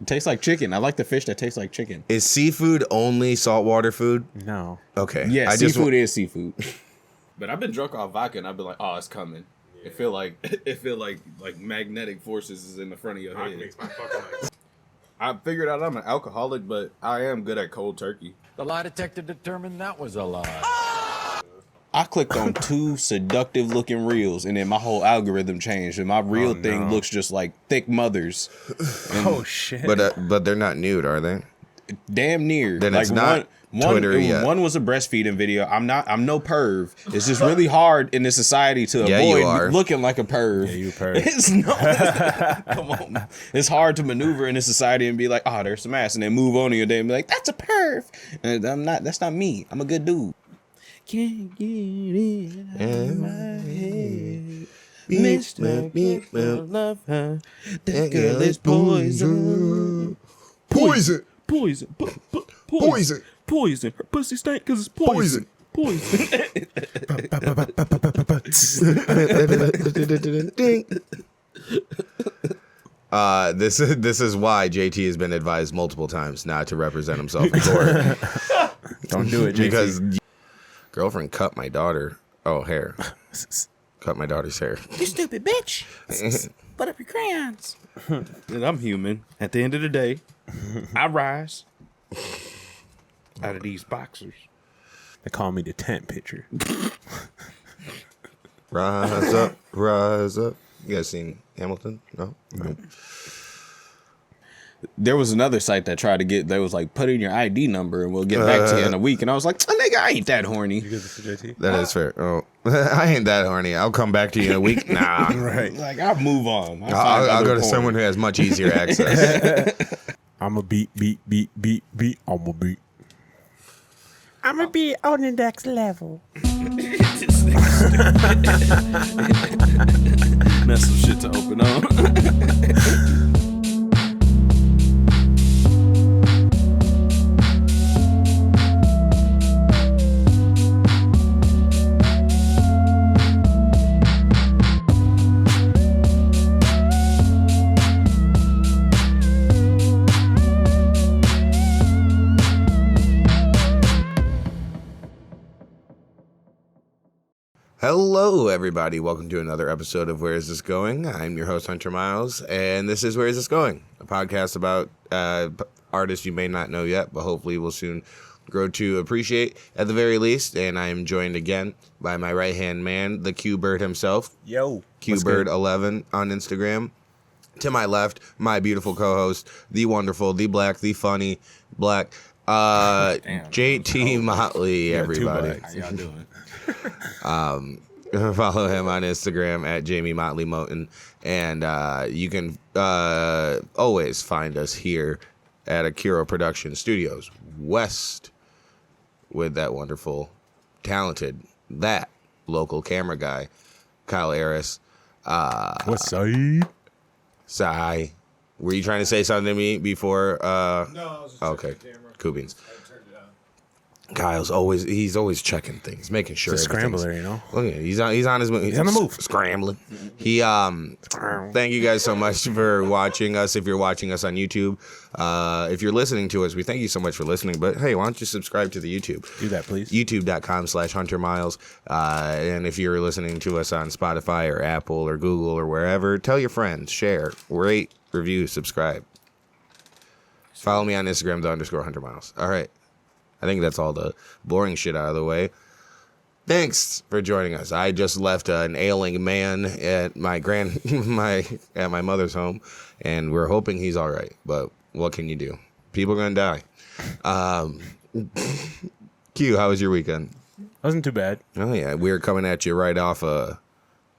It tastes like chicken. I like the fish that tastes like chicken. Is seafood only saltwater food? No. Okay. Yeah, seafood is seafood. But I've been drunk off vodka and I've been like, oh, it's coming. Yeah. It feel like magnetic forces is in the front of your head. Makes my fucking legs. I figured out I'm an alcoholic, but I am good at cold turkey. The lie detector determined that was a lie. I clicked on 2 seductive looking reels and then my whole algorithm changed and my reel thing looks just like thick mothers. Oh shit. But they're not nude, are they? Damn near. Then it's not Twitter yet. One was a breastfeeding video. I'm no perv. It's just really hard in this society to avoid looking like a perv. Yeah, you a perv. Come on. It's hard to maneuver in this society and be like, oh, there's some ass, and then move on to your day and be like, that's a perv. And that's not me. I'm a good dude. Can't get it out of my head. Mr. Love her. That girl is poison. Poison. Poison. Poison. Poison. Her pussy stank because it's poison. Poison. This is why JT has been advised multiple times not to represent himself in court. Don't do it, JT. Because girlfriend cut my daughter. Hair. Cut my daughter's hair. You stupid bitch. Put up your crayons. And I'm human. At the end of the day, I rise out of these boxers. They call me the tent pitcher. Rise up, rise up. You guys seen Hamilton? No? Nope. There was another site that tried to get, they was like, put in your ID number and we'll get back to you in a week. And I was like, nigga, I ain't that horny. You get this to JT? That is fair. Oh, I ain't that horny. I'll come back to you in a week. Nah. Right. Like, I'll move on. I'll go to someone who has much easier access. I'm a beat. I'm a beat. I'm gonna be on the next level. That's some shit to open on. Hello, everybody. Welcome to another episode of Where Is This Going? I'm your host, Hunter Miles, and this is Where Is This Going? A podcast about artists you may not know yet, but hopefully will soon grow to appreciate at the very least. And I am joined again by my right-hand man, the Q-Bird himself. Yo. Q-Bird11 on Instagram. To my left, my beautiful co-host, the wonderful, the black, the funny, black, JT Motley, everybody. How y'all doing? Follow him on Instagram at Jamie Motley Moten, and you can always find us here at Akira Production Studios West with that wonderful, talented, that local camera guy, Kyle Harris. What's up? Sai, were you trying to say something to me before? No, I was just okay. Cool beans. I turned it on. Kyle's always checking things, making sure. It's a scrambler, you know. Look at he's on his move. He's on the move, scrambling. He thank you guys so much for watching us. If you're watching us on YouTube, if you're listening to us, we thank you so much for listening. But hey, why don't you subscribe to the YouTube? Do that, please. YouTube.com/Hunter Miles. And if you're listening to us on Spotify or Apple or Google or wherever, tell your friends, share, rate, review, subscribe. Follow me on Instagram, _Hunter Miles. All right. I think that's all the boring shit out of the way. Thanks for joining us. I just left an ailing man at my mother's home, and we're hoping he's all right. But what can you do? People are gonna die. Q, how was your weekend? Wasn't too bad. Oh yeah, we were coming at you right off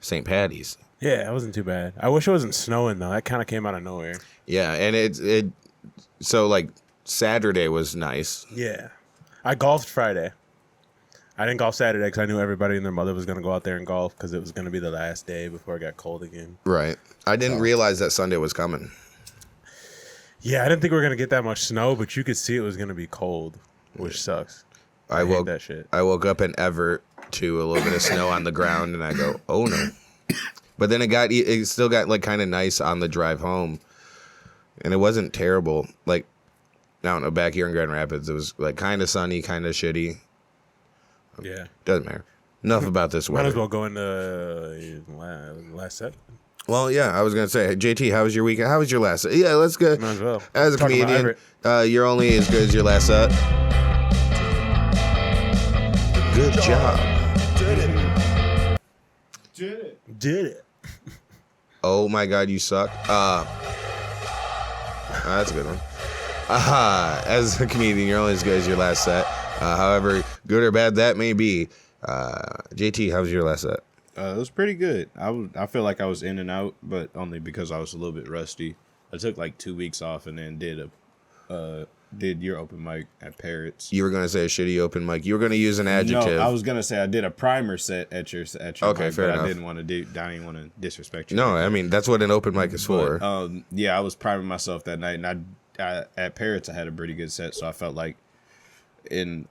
St. Paddy's. Yeah, it wasn't too bad. I wish it wasn't snowing though. That kind of came out of nowhere. Yeah, and so like Saturday was nice. Yeah. I golfed Friday. I didn't golf Saturday because I knew everybody and their mother was going to go out there and golf because it was going to be the last day before it got cold again. Right. I didn't realize that Sunday was coming. Yeah, I didn't think we were going to get that much snow, but you could see it was going to be cold, which sucks. I hate that shit. I woke up in Everett to a little bit of snow on the ground, and I go, oh no. But then it still got like kind of nice on the drive home. and it wasn't terrible. Like, I don't know, back here in Grand Rapids, it was like kind of sunny, kind of shitty. Yeah. Doesn't matter. Enough about this Might weather. as well go into last set. Well, yeah, I was gonna say, JT, how was your weekend? How was your last set? Yeah, let's go. Might as well. As a Talk about comedian, Everett. you're only as good as your last set. Good job. Did it. Oh my God, you suck. That's a good one. As a comedian, you're only as good as your last set. However good or bad that may be. JT, how was your last set? It was pretty good. I feel like I was in and out, but only because I was a little bit rusty. I took like 2 weeks off and then did your open mic at Parrots. You were gonna say a shitty open mic. You were gonna use an adjective. No, I was gonna say I did a primer set at your Okay, mic, fair but enough. I didn't want to disrespect you. No, I mean that's what an open mic is for. But, yeah, I was priming myself that night, and I at Parrots I had a pretty good set, so I felt like in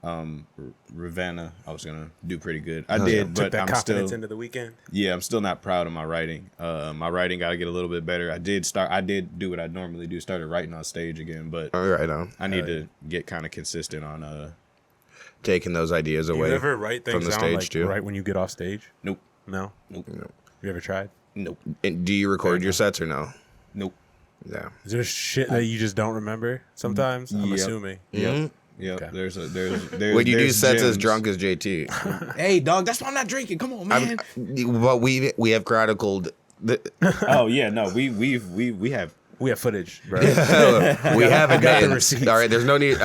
Ravenna I was gonna do pretty good. I did, Took but that I'm confidence still into the weekend. yeah, I'm still not proud of my writing. My writing got to get a little bit better. I did do what I normally do, started writing on stage again, but All right, on I need to get kind of consistent on taking those ideas You away ever write things from the down stage like too. right when you get off stage? nope, No. nope, You ever tried? nope, And do you record your sets or no? nope. Yeah. Is there shit that you just don't remember sometimes? I'm Yep. assuming. Yep. Yep. Okay. There's When you do there's sets as gems. drunk as JT, Hey, dog, that's why I'm not drinking. Come on, man. but we have chronicled. Oh yeah, no, we have. We have footage, bro. We have got the admitted. receipts. All right, there's no need.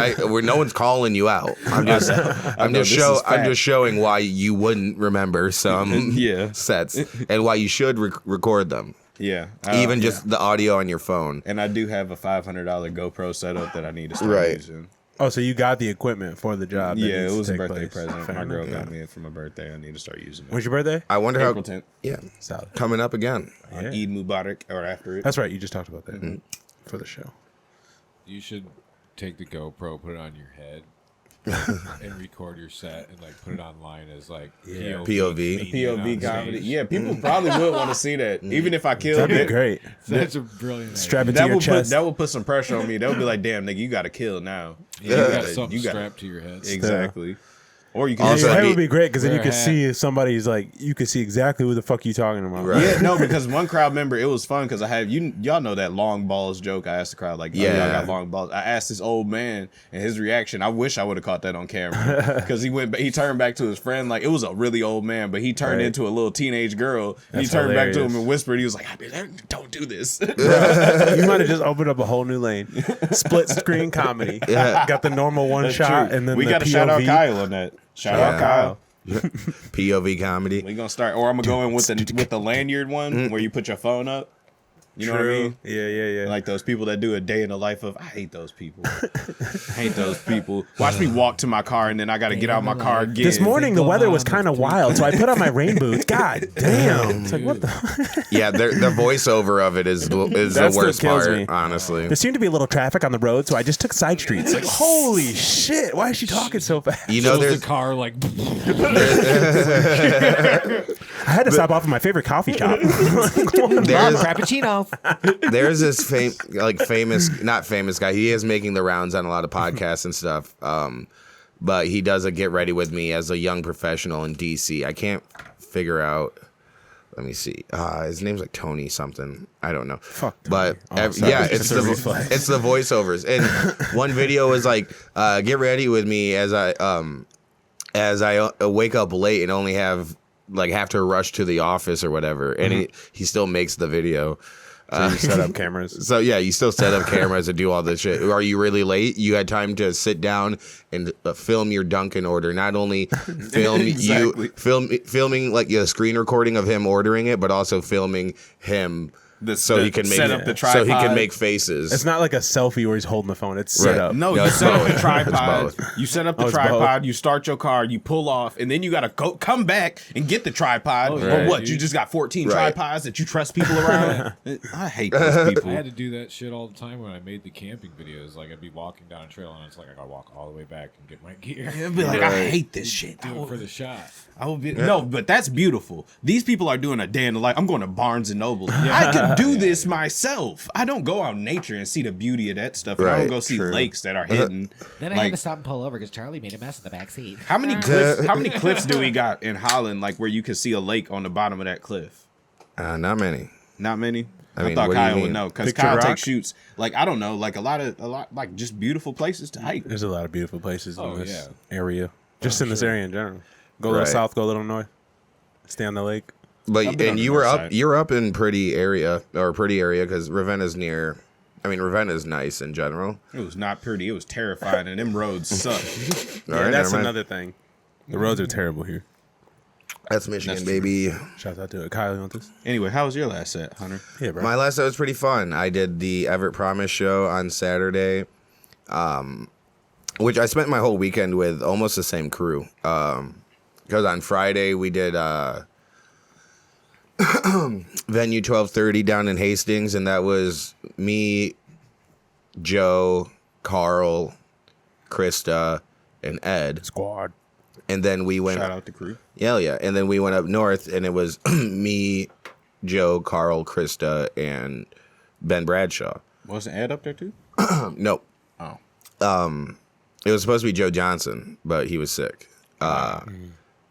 No one's calling you out. I'm just showing why you wouldn't remember some Yeah. sets and why you should record them, Yeah, even just the audio on your phone. And I do have a $500 GoPro setup that I need to start Right. using. Oh, so you got the equipment for the job? that Yeah, needs it to was a take birthday place. present. Fair My girl enough. got me it for my birthday. I need to start using it. When's your birthday? I wonder April how. 10th Yeah, Solid. coming up again. on Yeah. Eid Mubarak or after it. That's right. You just talked about that Mm-hmm. for the show. You should take the GoPro, put it on your head, and record your set, and like put it online as like Yeah. POV. comedian POV on comedy. stage. Yeah, people probably would want to see that. Even if I killed That'd be it, great. That's a brilliant. Strap it to that your would chest. put some pressure on me. That would be like, damn, nigga, you got to kill now. Idea. You got gotta- something you gotta- strapped to your head. Exactly. Or you can Also, just Your that'd head be- would be great because then you Wear a could hat. see if somebody's like, you could see exactly who the fuck you talking about. Right. Yeah, no, because one crowd member, it was fun because I have y'all know that long balls joke. I asked the crowd like, Yeah. y'all got long balls. I asked this old man and his reaction. I wish I would have caught that on camera because he turned back to his friend like it was a really old man, but he turned Right. into a little teenage girl. And he That's turned back to him hilarious. and whispered. He was like, "Don't do this." You might have just opened up a whole new lane. Split screen comedy. Yeah. Got the normal one That's shot, true. and then we the got to POV. shout out Kyle on that. Shout Yeah. out Kyle. POV comedy. We gonna start, or I'm gonna go in with the lanyard one where you put your phone up. You know what I mean? Yeah. Like those people that do a day in the life of. I hate those people. I hate those people. Watch me walk to my car and then I got to get out of my car again. This morning the go weather was on kind of wild, so I put on my rain boots. God damn! It's like what the? Yeah, the voiceover of it is the That's what worst kills part, me. honestly. There seemed to be a little traffic on the road, so I just took side streets. Like holy shit! Why is she talking so fast? You know, Shows there's the car like I had to stop off at my favorite coffee shop. there's cappuccino. there's this famous, not famous guy. He is making the rounds on a lot of podcasts and stuff. But he does a get ready with me as a young professional in DC. I can't figure out. Let me see. His name's like Tony something. I don't know. Fuck But Tony. Sorry. yeah, It's it's a the reflex. it's the voiceovers. And one video is like, get ready with me as I wake up late and only have to rush to the office or whatever. And he still makes the video. So you set up cameras. So yeah, you still set up cameras and do all this shit. Are you really late? You had time to sit down and film your Dunkin' order. Not only film Exactly. filming like a screen recording of him ordering it, but also filming him he can make set up the so he can tripod. make faces. It's not like a selfie where he's holding the phone. It's set Right. up. No, No, you it's set up both. the tripod. It's both. You set up the it's tripod. both. You start your car. You pull off, and then you gotta come back and get the tripod. yeah, Or what? dude. You just got 14 Right. tripods that you trust people around. I hate those people. I had to do that shit all the time when I made the camping videos. Like I'd be walking down a trail and it's like I gotta walk all the way back and get my gear. I'd be like, I hate this shit. Do it for the shot. I would be no, but that's beautiful. These people are doing a day in the life. I'm going to Barnes and Noble. I could I do this myself. I don't go out in nature and see the beauty of that stuff. And I don't Right, go see true. lakes that are hidden. Then I had to stop and pull over because Charlie made a mess in the back seat. How many cliffs do we got in Holland, like where you can see a lake on the bottom of that cliff? Not many. Not many. I I mean, thought what do you Kyle would mean? know because Picture Kyle Rock? takes shoots. Like I don't know, like a lot like just beautiful places to hike. There's a lot of beautiful places Oh, in this yeah. area. Just in this area in general. Go a little Right. south, go a little north. Stay on the lake. But I've been on and the you were north up. side. You're up in pretty area because Ravenna's near. I mean, Ravenna's nice in general. It was not pretty. It was terrifying, and them roads suck. Yeah, All right, that's never mind. another thing. The roads are terrible here. That's Michigan, That's baby. Shout out to it. Kyle, you want this? Anyway, how was your last set, Hunter? Yeah, bro. My last set was pretty fun. I did the Everett Promise show on Saturday, which I spent my whole weekend with almost the same crew. Because on Friday we did venue 1230 down in Hastings, and that was me, Joe, Carl, Krista, and Ed. Squad. And then we went. Shout out the crew. Yeah. And then we went up north, and it was me, Joe, Carl, Krista, and Ben Bradshaw. Wasn't Ed up there too? Nope. Oh. It was supposed to be Joe Johnson, but he was sick.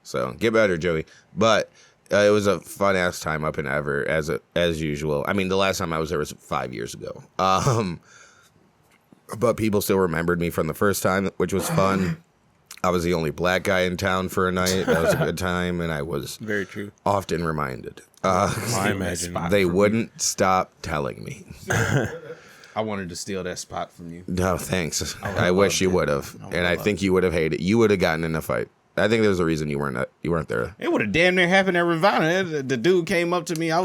So get better, Joey. But it was a fun ass time up in Everett as usual. I mean, the last time I was there was 5 years ago. But people still remembered me from the first time, which was fun. I was the only black guy in town for a night. That was a good time, and I was Very true. often reminded. I imagine. They wouldn't stop telling me. I wanted to steal that spot from you. No, thanks. I wish you would have, and I think you would have hated. You would have gotten in a fight. I think there's a reason you weren't there. It would have damn near happened at Ravana. The dude came up to me. I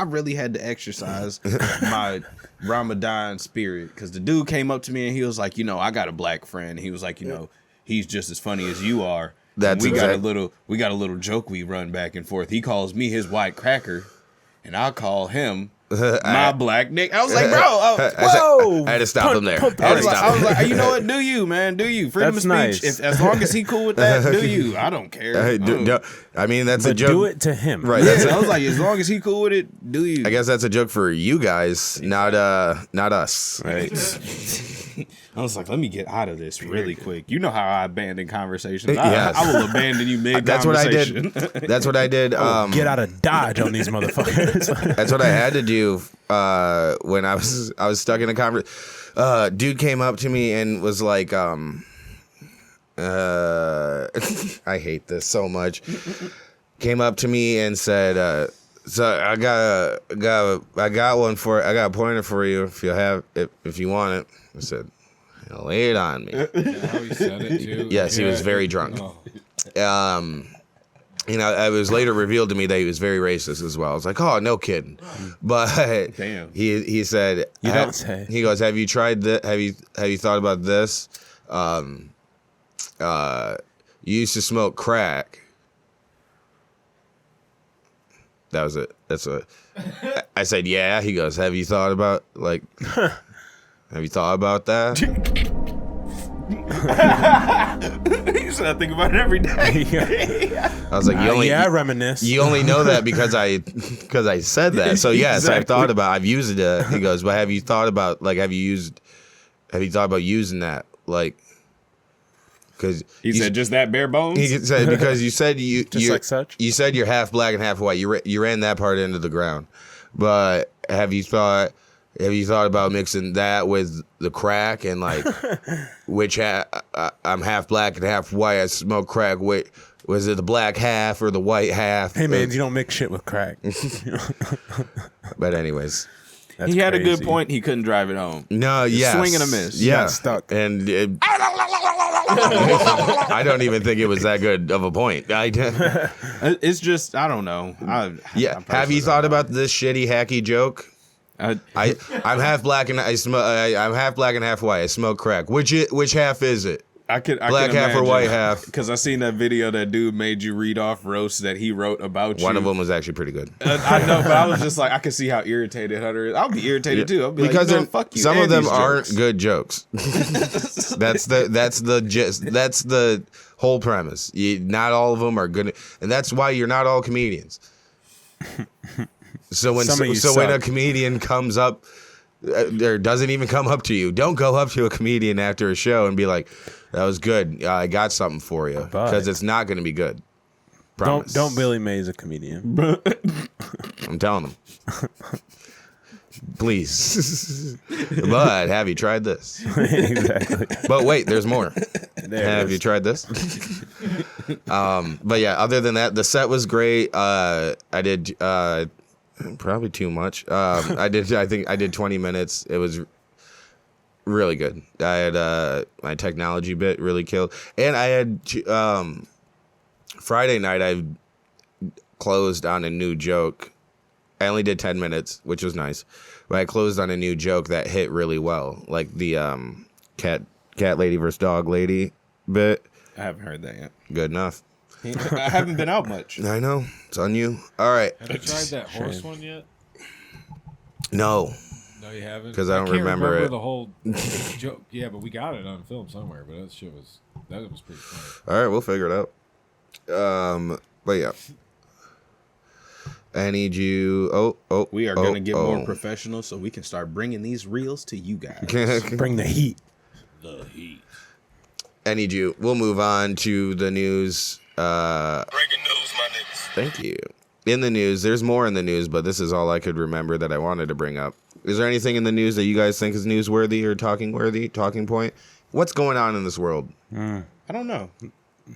really had to exercise my Ramadan spirit because the dude came up to me and he was like, I got a black friend. He was like, he's just as funny as you are. That's we got a exact- little joke we run back and forth. He calls me his white cracker, and I'll call him my black Nick. I was like, bro, I had to stop him there. I was like, you know what? Do you, man? Do you? Freedom That's of speech. nice. As long as he cool with that, do you? I don't care. I mean, that's a But joke. do it to him. Right. Yeah, That's I was like, as long as he cool with it, do you? I guess that's a joke for you guys, not us. Right. I was like, let me get out of this really quick. You know how I abandon conversations. Yes. I will abandon you mid That's what I conversation. did. That's what I did. Get out of Dodge on these motherfuckers. That's what I had to do when I was stuck in a conversation. Dude came up to me and was like, I hate this so much. Came up to me and said, so I got a pointer for you if you want it. I said, lay it on me. Is that how he said it too? Yes, he was very drunk. Oh. It was later revealed to me that he was very racist as well. I was like, oh, no kidding. But Damn. he said, You don't say. He goes, have you tried that? Have you thought about this? You used to smoke crack. That was it. That's what I said. Yeah. He goes, have you thought about have you thought about that? You said I think about it every day. I was like, I reminisce. You only know that because I said that. So yes, I've thought about. I've used it. He goes, but have you thought about have you thought about using that Because he said just that bare bones. He said because you said you like such. You said you're half black and half white. You ran that part into the ground. But have you thought about mixing that with the crack and which I'm half black and half white. I smoke crack. Was it the black half or the white half? Hey man, you don't mix shit with crack. But anyways. That's he had a crazy. good point. He couldn't drive it home. No, yes. Swing and a miss. Yeah. Got stuck. And I don't even think it was that good of a point. It's just I don't know. Yeah. Have you thought about this shitty hacky joke? I'm half black and I'm half black and half white. I smoke crack. Which half is it? I Black can half or white half? Because I seen that video that dude made you read off roasts that he wrote about you. One of them was actually pretty good. I know, but I was just like, I could see how irritated Hunter is. I'll be irritated too. I'll be Because like, fuck you. some and of them these aren't jokes. good jokes. That's the whole premise. Not all of them are good, and that's why you're not all comedians. So when Some of you when a suck. comedian comes up or doesn't even come up to you, don't go up to a comedian after a show and be like, "That was good. I got something for you," because it's not going to be good. Promise. Don't Billy Mays a comedian. I'm telling them. Please. But have you tried this? Exactly. But wait, there's more. There Have it you is. tried this? But yeah, other than that, the set was great. I did probably too much. I think I did 20 minutes. It was really good. I had my technology bit really killed, and I had Friday night I closed on a new joke. I only did 10 minutes, which was nice, but I closed on a new joke that hit really well, like the cat lady versus dog lady bit. I haven't heard that yet. Good enough. I haven't been out much. I know. It's on you. All right. Have you tried that horse one yet? No. No, you haven't. 'Cause I don't can't remember it. the whole joke. Yeah, but we got it on film somewhere. But that was pretty funny. All right, we'll figure it out. But yeah. I need you. We are going to get more professional so we can start bringing these reels to you guys. Bring the heat. The heat. I need you. We'll move on to the news. Breaking news, my niggas. Thank you. In the news, there's more in the news, but this is all I could remember that I wanted to bring up. Is there anything in the news that you guys think is newsworthy or talking point? What's going on in this world? I don't know.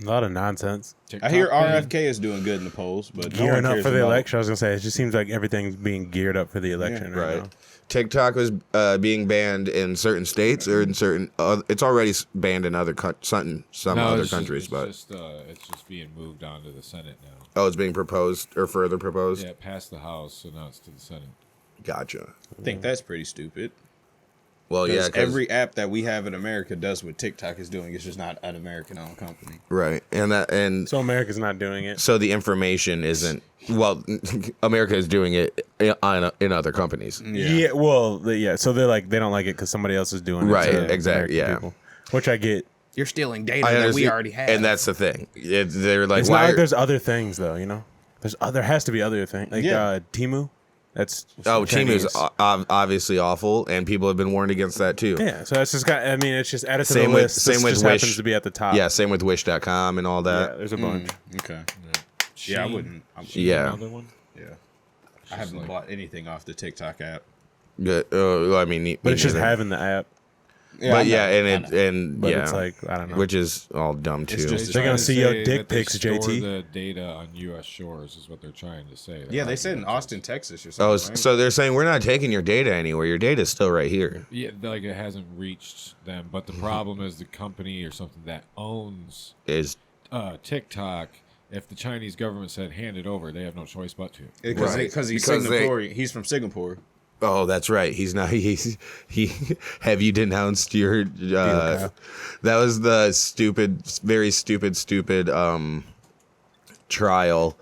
A lot of nonsense. I hear RFK is doing good in the polls, but no one Gearing up cares for the about- election. I was gonna say it just seems like everything's being geared up for the election right now. TikTok was being banned in certain states or in certain. It's already banned in other some other countries, but it's just being moved on to the Senate now. oh, it's being proposed or further proposed. Yeah, it passed the House, so now it's to the Senate. Gotcha. I think that's pretty stupid. Well, yeah, 'cause every app that we have in America does what TikTok is doing. It's just not an American-owned company. right, and So America's not doing it. so the information isn't. Well, America is doing it in other companies. Yeah. So they're like they don't like it because somebody else is doing it. Right, to exactly, American yeah. people. Which I get. You're stealing data I that we understand, already have. and that's the thing. They're like, It's why? not like there's other things though. You know, there has to be other things like Yeah. Timu. That's Timu's Chinese. obviously awful, and people have been warned against that too. Yeah, so it's just got. I mean, it's just added to Same the with- list. same This with just Wish. happens to be at the top. Yeah, same with Wish.com and all yeah. that. There's a bunch. Okay. Yeah, I wouldn't. Yeah. Another one? Yeah. I haven't bought anything off the TikTok app. Good. I mean, But it's just neither. having the app. Yeah, But I yeah, know, and it But yeah, it's like I don't know. which is all dumb too. just- They're gonna trying see to your say dick that they pics, store JT. the data on U.S. shores is what they're trying to say. Yeah, they said in Austin, Texas or Oh, something. right? so they're saying we're not taking your data anywhere. Your data's still right here. Yeah, like it hasn't reached them, but the problem is the company or something that owns Is TikTok. If the Chinese government said hand it over, they have no choice but to. Because Right. he's Because they- Singaporean. He's from Singapore. oh, that's right. He's not. He. Have you denounced your? That was the very stupid trial.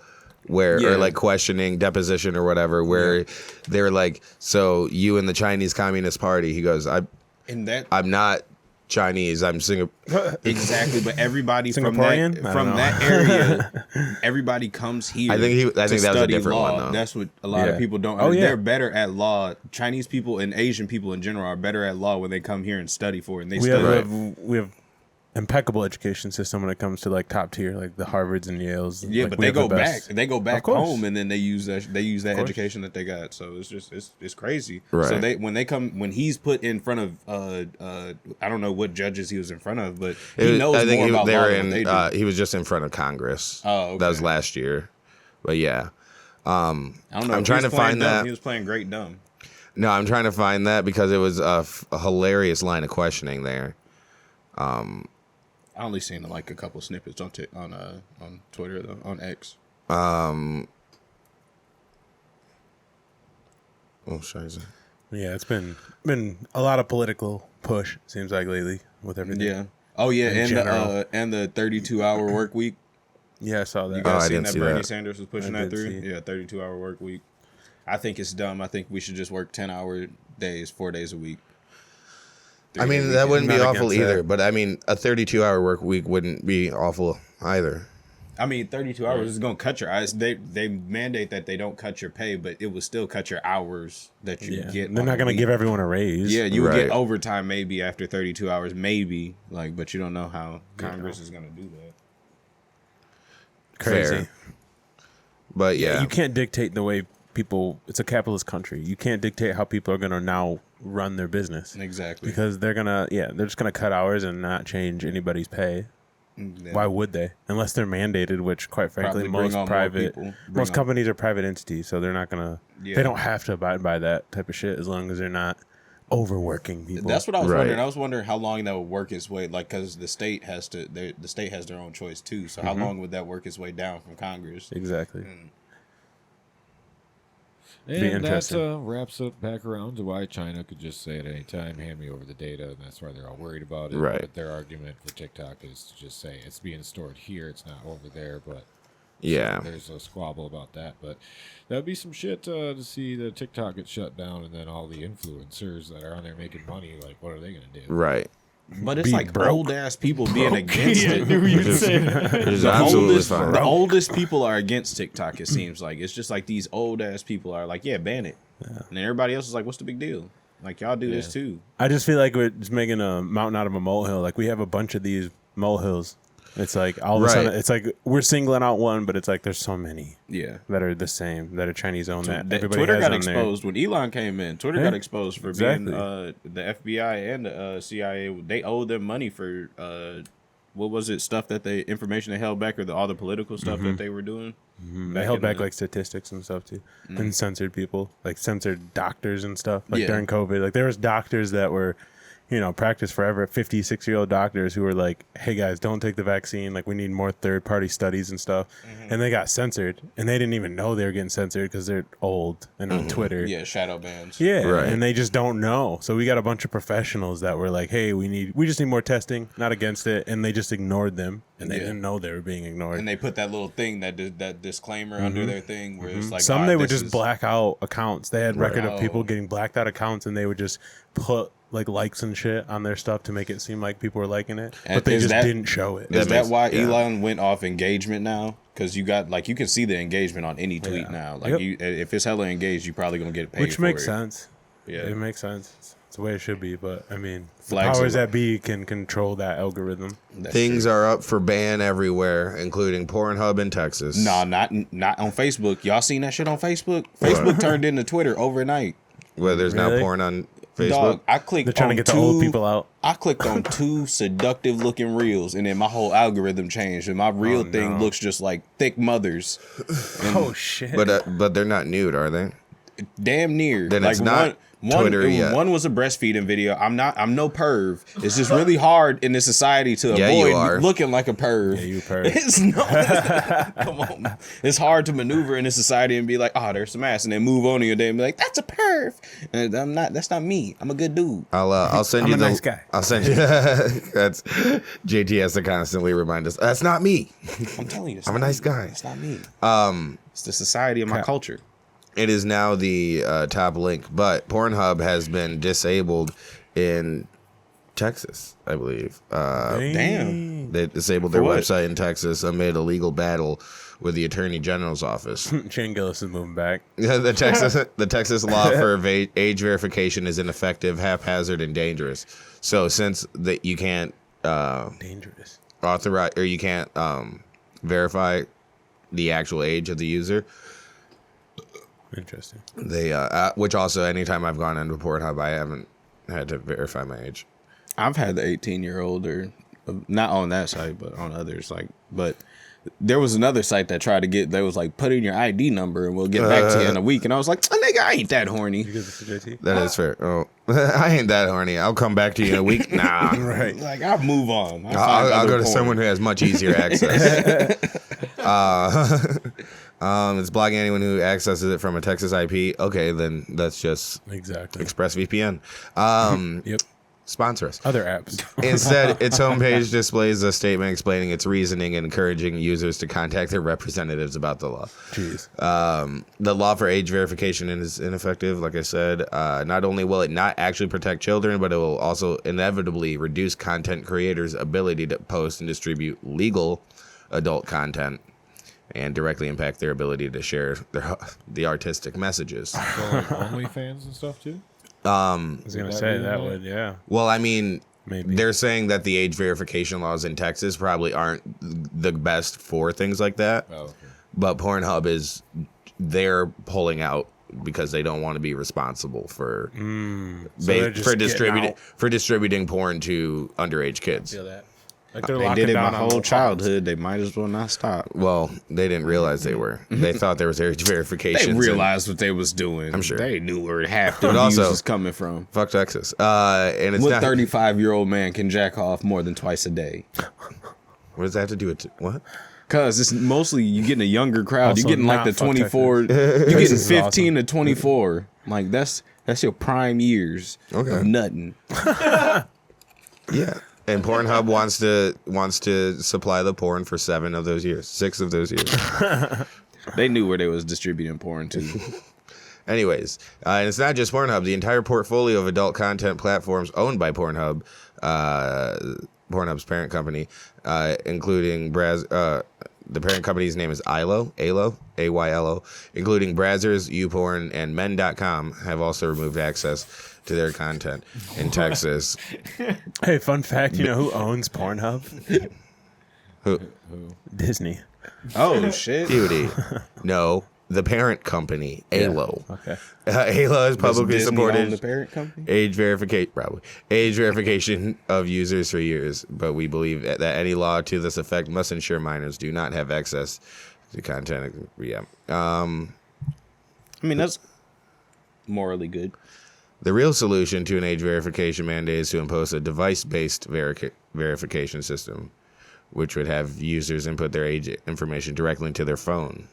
Where Yeah. or like questioning deposition or whatever, where they're like, so you and the Chinese Communist Party. He goes, And that I'm not Chinese. I'm Singapore. exactly, but everybody Singaporean? I from don't know. that area, everybody comes here. I think to that was a study different law. one, though. That's what a lot Yeah. of people don't. Oh, yeah. They're better at law. Chinese people and Asian people in general are better at law when they come here and study for it. And they We study. have we have impeccable education system when it comes to like top tier, like the Harvards and Yales. Yeah, Like, but we they have the go back. best. They go back Of course. home, and then they use that. They use that course. education that they got. So it's just it's crazy. Right. So when he's put in front of I don't know what judges he was in front of, but he knows I think more about they law were than in. they do. He was just in front of Congress. Oh, okay. That was last year. But yeah, I don't know. I'm If trying he was to playing find dumb, that. He was playing great dumb. No, I'm trying to find that because it was a hilarious line of questioning there. I only seen like a couple snippets on Twitter though, on X. Oh, scheiße. Yeah, it's been a lot of political push. Seems like lately with everything. Yeah. Oh yeah, In general. and the 32-hour work week. Yeah, I saw You that. guys I seen didn't that see Bernie that. Sanders was pushing I that did through? see. Yeah, 32-hour work week. I think it's dumb. I think we should just work 10-hour days, 4 days a week. I mean, that wouldn't be Not awful against either. that. But I mean, a 32-hour work week wouldn't be awful either. I mean, 32 hours is gonna cut your eyes. They mandate that they don't cut your pay, but it will still cut your hours that you get. They're not gonna give everyone a raise. Yeah, you will get overtime maybe after 32 hours, maybe. Like, but you don't know how Congress is gonna do that. Crazy. Fair. But yeah, you can't dictate the way people. It's a capitalist country. You can't dictate how people are gonna now run their business. Exactly. Because they're just gonna cut hours and not change anybody's pay. Yeah. Why would they? Unless they're mandated, which quite frankly, most companies are private entities, so they're not gonna. Yeah. They don't have to abide by that type of shit as long as they're not overworking people. That's what I was wondering. I was wondering how long that would work its way, like, because the state has to. The state has their own choice too. So how long would that work its way down from Congress? Exactly. And that wraps up back around to why China could just say at any time, hand me over the data, and that's why they're all worried about it. Right. But their argument for TikTok is to just say it's being stored here, it's not over there, but yeah, so there's a squabble about that. But that'd be some shit to see the TikTok get shut down, and then all the influencers that are on there making money, like, what are they going to do? Right. But it's like old ass people being against it. The oldest people are against TikTok. It seems like it's just like these old ass people are like, yeah, ban it, and everybody else is like, what's the big deal? Like, y'all do this too. I just feel like we're just making a mountain out of a molehill. Like, we have a bunch of these molehills. It's like all of a sudden, it's like we're singling out one, but it's like there's so many that are the same, that are Chinese owned. That everybody Twitter has got on exposed there. when Elon came in. Twitter got exposed for being the FBI and the CIA. They owed them money for what was it? Stuff that information they held back, or all the political stuff that they were doing. They held back like statistics and stuff too, and censored people, like censored doctors and stuff. Like during COVID, like there was doctors that were, practiced forever, 56-year-old doctors who were like, hey guys, don't take the vaccine. Like, we need more third-party studies and stuff. And they got censored, and they didn't even know they were getting censored because they're old and on Twitter. Yeah, shadow bans. Yeah, and they just don't know. So we got a bunch of professionals that were like, hey, we just need more testing, not against it. And they just ignored them, and they didn't know they were being ignored. And they put that little thing, that disclaimer under their thing where it's like, some they would just black out accounts. They had record of people getting blacked out accounts, and they would just put like likes and shit on their stuff to make it seem like people were liking it, but they just didn't show it. Is that why Elon went off engagement now? Because you got, like, you can see the engagement on any tweet now. Like, if it's hella engaged, you're probably gonna get paid. Which for makes it. sense. Yeah, it makes sense. It's the way it should be. But I mean, the powers that be can control that algorithm. Things are up for ban everywhere, including Pornhub in Texas. No, not on Facebook. Y'all seen that shit on Facebook? Facebook turned into Twitter overnight. Where there's now porn on Facebook. Dog, I clicked. They're trying to get the old people out. I clicked on 2 seductive looking reels, and then my whole algorithm changed, and my reel thing looks just like thick mothers. Oh shit! But they're not nude, are they? Damn near. Then it's not Twitter yet. One was a breastfeeding video. I'm no perv. It's just really hard in this society to avoid looking like a perv. Yeah, you perv. Come on. It's hard to maneuver in this society and be like, oh, there's some ass, and then move on in your day and be like, that's a perv. And I'm not. That's not me. I'm a good dude. I'll send you I'm a nice guy. I'll send you. That's JT has to constantly remind us. That's not me. I'm telling you. I'm a nice guy. It's not me. It's the society of my culture. It is now the top link, but Pornhub has been disabled in Texas, I believe. Damn. They disabled their website in Texas amid a legal battle with the Attorney General's office. Shane Gillis is moving back. The Texas law for age verification is ineffective, haphazard, and dangerous. So since that you can't dangerous authorize, or you can't verify the actual age of the user. Interesting. They which also, anytime I've gone into Pornhub, I haven't had to verify my age. I've had the 18-year-old, or not on that site, but on others. But there was another site that tried to get. They was like, put in your ID number and we'll get back to you in a week. And I was like, nigga, I ain't that horny. That is fair. Oh, I ain't that horny. I'll come back to you in a week. Nah, right. Like, I'll move on. I'll go to someone who has much easier access. It's blocking anyone who accesses it from a Texas IP. Okay, then that's just ExpressVPN. Yep. Sponsor us. Other apps. Instead, its homepage displays a statement explaining its reasoning and encouraging users to contact their representatives about the law. Jeez. The law for age verification is ineffective, like I said. Not only will it not actually protect children, but it will also inevitably reduce content creators' ability to post and distribute legal adult content. and directly impact their ability to share the artistic messages. So like OnlyFans and stuff too. I was gonna that say be that in would, yeah. Well, I mean, Maybe. they're saying that the age verification laws in Texas probably aren't the best for things like that. Oh, okay. But Pornhub they're pulling out because they don't want to be responsible for they're just distributing porn to underage kids. Feel that. Like they're They locking did it down my on whole the childhood. They might as well not stop. Well, they didn't realize they were. They thought there was age verification. They realized what they was doing. I'm sure. They knew where half the But views also- was coming from. Fuck Texas. And it's What not. 35-year-old man can jack off more than twice a day? What does that have to do with what? Cause it's mostly you getting a younger crowd. Also You getting like not the fuck 24. You Texas getting is 15 to 24. Like that's your prime years of nutting. Yeah. And Pornhub wants to supply the porn for 6 of those years. They knew where they was distributing porn to. Anyways, and it's not just Pornhub. The entire portfolio of adult content platforms owned by Pornhub, Pornhub's parent company, including the parent company's name is AYLO, AYLO, including Brazzers, YouPorn, and Men.com, have also removed access to their content in Texas. Hey, fun fact, you know who owns Pornhub? Who? Disney. Oh shit! Beauty. No, the parent company, AYLO. Okay. AYLO has publicly Does Disney own supported the parent company. age verification of users for years, but we believe that any law to this effect must ensure minors do not have access to content. Yeah. I mean that's morally good. The real solution to an age verification mandate is to impose a device-based verification system, which would have users input their age information directly into their phone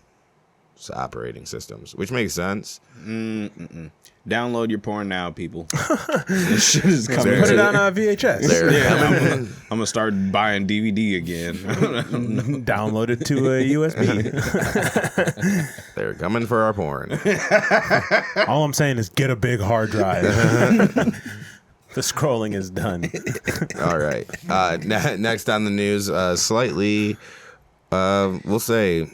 operating systems, which makes sense. Download your porn now, people. This shit is coming. Put it on VHS. Yeah, I'm gonna start buying DVD again. Download it to a USB. They're coming for our porn. All I'm saying is get a big hard drive. The scrolling is done. All right. Next on the news, slightly, we'll say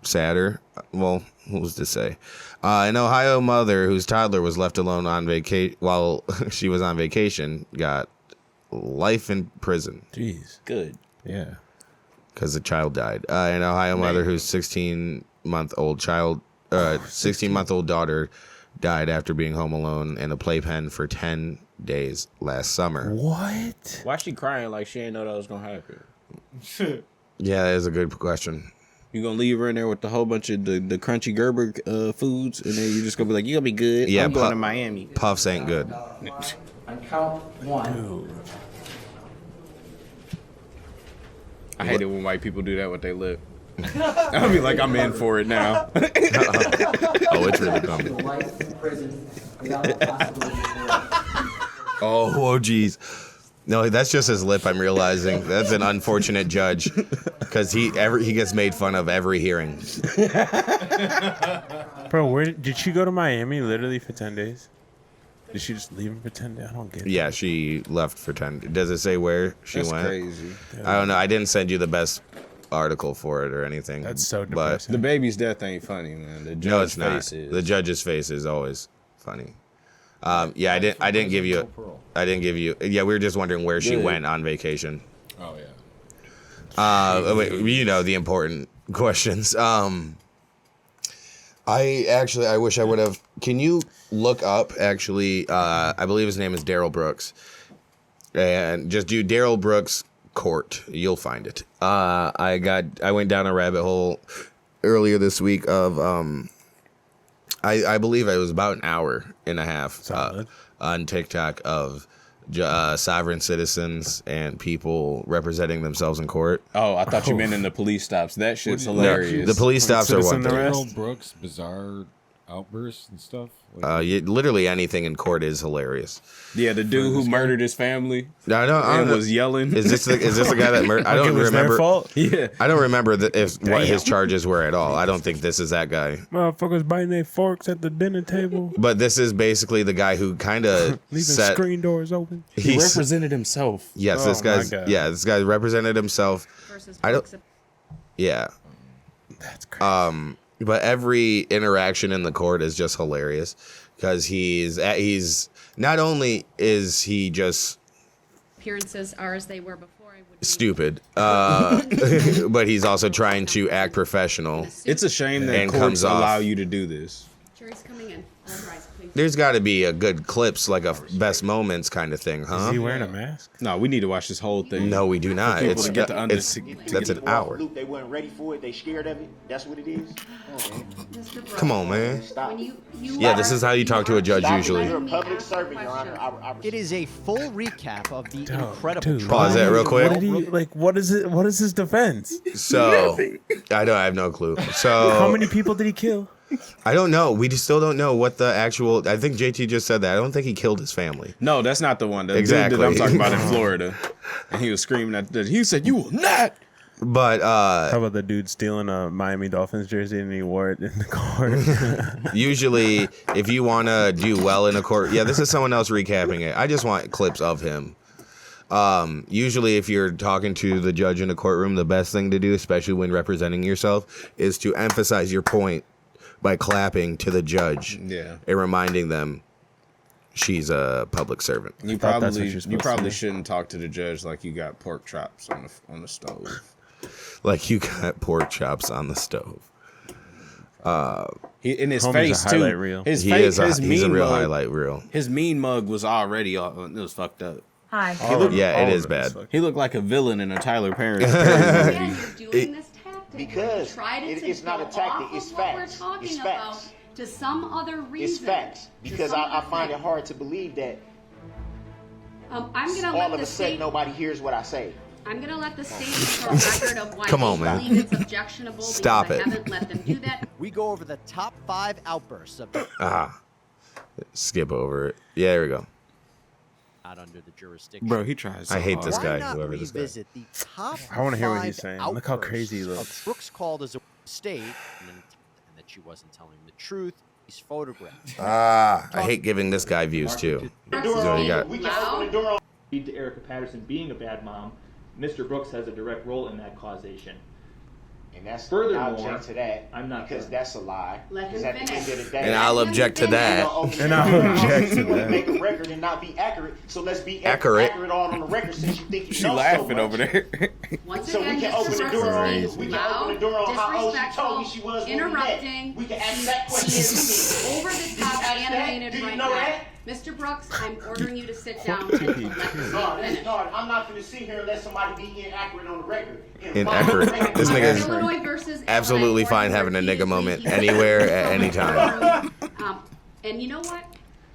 sadder. Well, what was to say? An Ohio mother whose toddler was left alone on while she was on vacation got life in prison. Jeez. Good. Yeah. Because the child died. An Ohio mother whose 16-month-old daughter died after being home alone in a playpen for 10 days last summer. What? Why she crying like she ain't know that was gonna happen? Yeah, that is a good question. You gonna leave her in there with a whole bunch of the crunchy Gerber foods, and then you just gonna be like, "You gonna be good." Yeah, I'm going to Miami. Puffs ain't good. On count one. I hate it when white people do that with their lip. I'll be like, I'm in for it now. Oh, it's really coming. Life in prison without the possibility of parole. Oh, geez. No, that's just his lip, I'm realizing. That's an unfortunate judge. Because he gets made fun of every hearing. Bro, where did she go to Miami literally for 10 days? Did she just leave him for 10 days? I don't get it. Yeah, she left for 10. Does it say where she That's went? crazy. I don't know. I didn't send you the best article for it or anything. That's so but depressing. The baby's death ain't funny, man. The no, it's judge's not. face is. The judge's face is always funny. Yeah, I didn't give you. Yeah, we were just wondering where she went on vacation. Oh yeah. You know the important questions. I wish I would have. Can you look up? Actually, I believe his name is Daryl Brooks, and just do Daryl Brooks court. You'll find it. I went down a rabbit hole earlier this week of I believe it was about an hour and a half on TikTok of sovereign citizens and people representing themselves in court. Oh, I thought you meant in the police stops. That shit's hilarious. The police stops are one Citizen thing. arrest? Daryl Brooks' bizarre outbursts and stuff. Literally anything in court is hilarious. Yeah, the dude who murdered his family I don't and know. was yelling. Is this the guy that murdered? I Like don't it was remember. their fault? Yeah. I don't remember what his charges were at all. I don't think this is that guy. Motherfuckers biting their forks at the dinner table, But this is basically the guy who kind of leaving set. screen doors open. He represented himself. Yes, Oh, this guy's. my God. Yeah, this guy represented himself. Versus I don't. folks Yeah. That's crazy. But every interaction in the court is just hilarious because he's not only is he just appearances are as they were before. I would stupid, but he's also trying to act professional. It's a shame that And courts comes off. allow you to do this. Jury's coming in. All rise, please. There's got to be a good clips, like a best moments kind of thing, huh? Is he wearing a mask? No, we need to watch this whole thing. No, we do not. People It's to get to under- it's to- to that's get an hour. Luke, they weren't ready for it. They scared of it. That's what it is. Mr. Brooks, Come on, man. Stop. when you Yeah, this is how you talk to a judge Stop. usually. You're a public servant, Your Honor. It is a full recap of the incredible Dude, Pause that real quick. What did he like? What is it? What is his defense? So I have no clue. So How many people did he kill? I don't know. We just still don't know what the actual. I think JT just said that. I don't think he killed his family. No, that's not the one. The Exactly. dude that I'm talking about in Florida. And he was screaming at the He said, "You will not." But How about the dude stealing a Miami Dolphins jersey and he wore it in the court? usually, if you want to do well in a court, yeah, this is someone else recapping it. I just want clips of him. Usually, if you're talking to the judge in a courtroom, the best thing to do, especially when representing yourself, is to emphasize your point by clapping to the judge and reminding them she's a public servant. You probably shouldn't talk to the judge like you got pork chops on the stove. Like you got pork chops on the stove. In his Homie's face a too. highlight reel. He's a real mug, highlight reel. His mean mug was already it was fucked up. Hi. It is bad. He looked like a villain in a Tyler Perry movie. You're doing this tactic. Because it's not a tactic. It's facts. It's facts. To some other reason. It's facts. Because I find it hard to believe that I'm gonna all let of the a sudden state. nobody hears what I say. I'm gonna let the state for a record of why Come on, they man. believe it's objectionable. Stop because it. I haven't let them do that. We go over the top 5 outbursts of Skip over it. Yeah, there we go. not under the jurisdiction. Bro, he tries. I hate this Why guy, not whoever this guy. revisit the top I want to hear what 5 he's saying. Look how crazy he outbursts looks. of Brooks called as a state and that she wasn't telling the truth. These photographs. I hate giving this guy views too. So you got We can open the door. Lead to Erica Patterson being a bad mom. Mr. Brooks has a direct role in that causation. And that's Furthermore, I'll object to that. I'm not because done. that's a lie. Let him Because at the end finish. of the day, and I'll object to that. And I'll object to You want to that. make a record and not be accurate, so let's be Accurate. accurate all on the record since you think you She know laughing so much. over there. Once So again, we can Mr. open the Brooks door on is we can loud, open the door on how old she told me she disrespectful, was when we met. interrupting. We can ask that He question. is over the top ask that? animated Do you right know now. that? Mr. Brooks, I'm ordering you to sit down and let the state finish. No, I'm not going to sit here and let somebody be inaccurate on the record. Inaccurate. This nigga is Illinois versus absolutely LA, fine having a he nigga is moment leaking anywhere into at the any time. And you know what?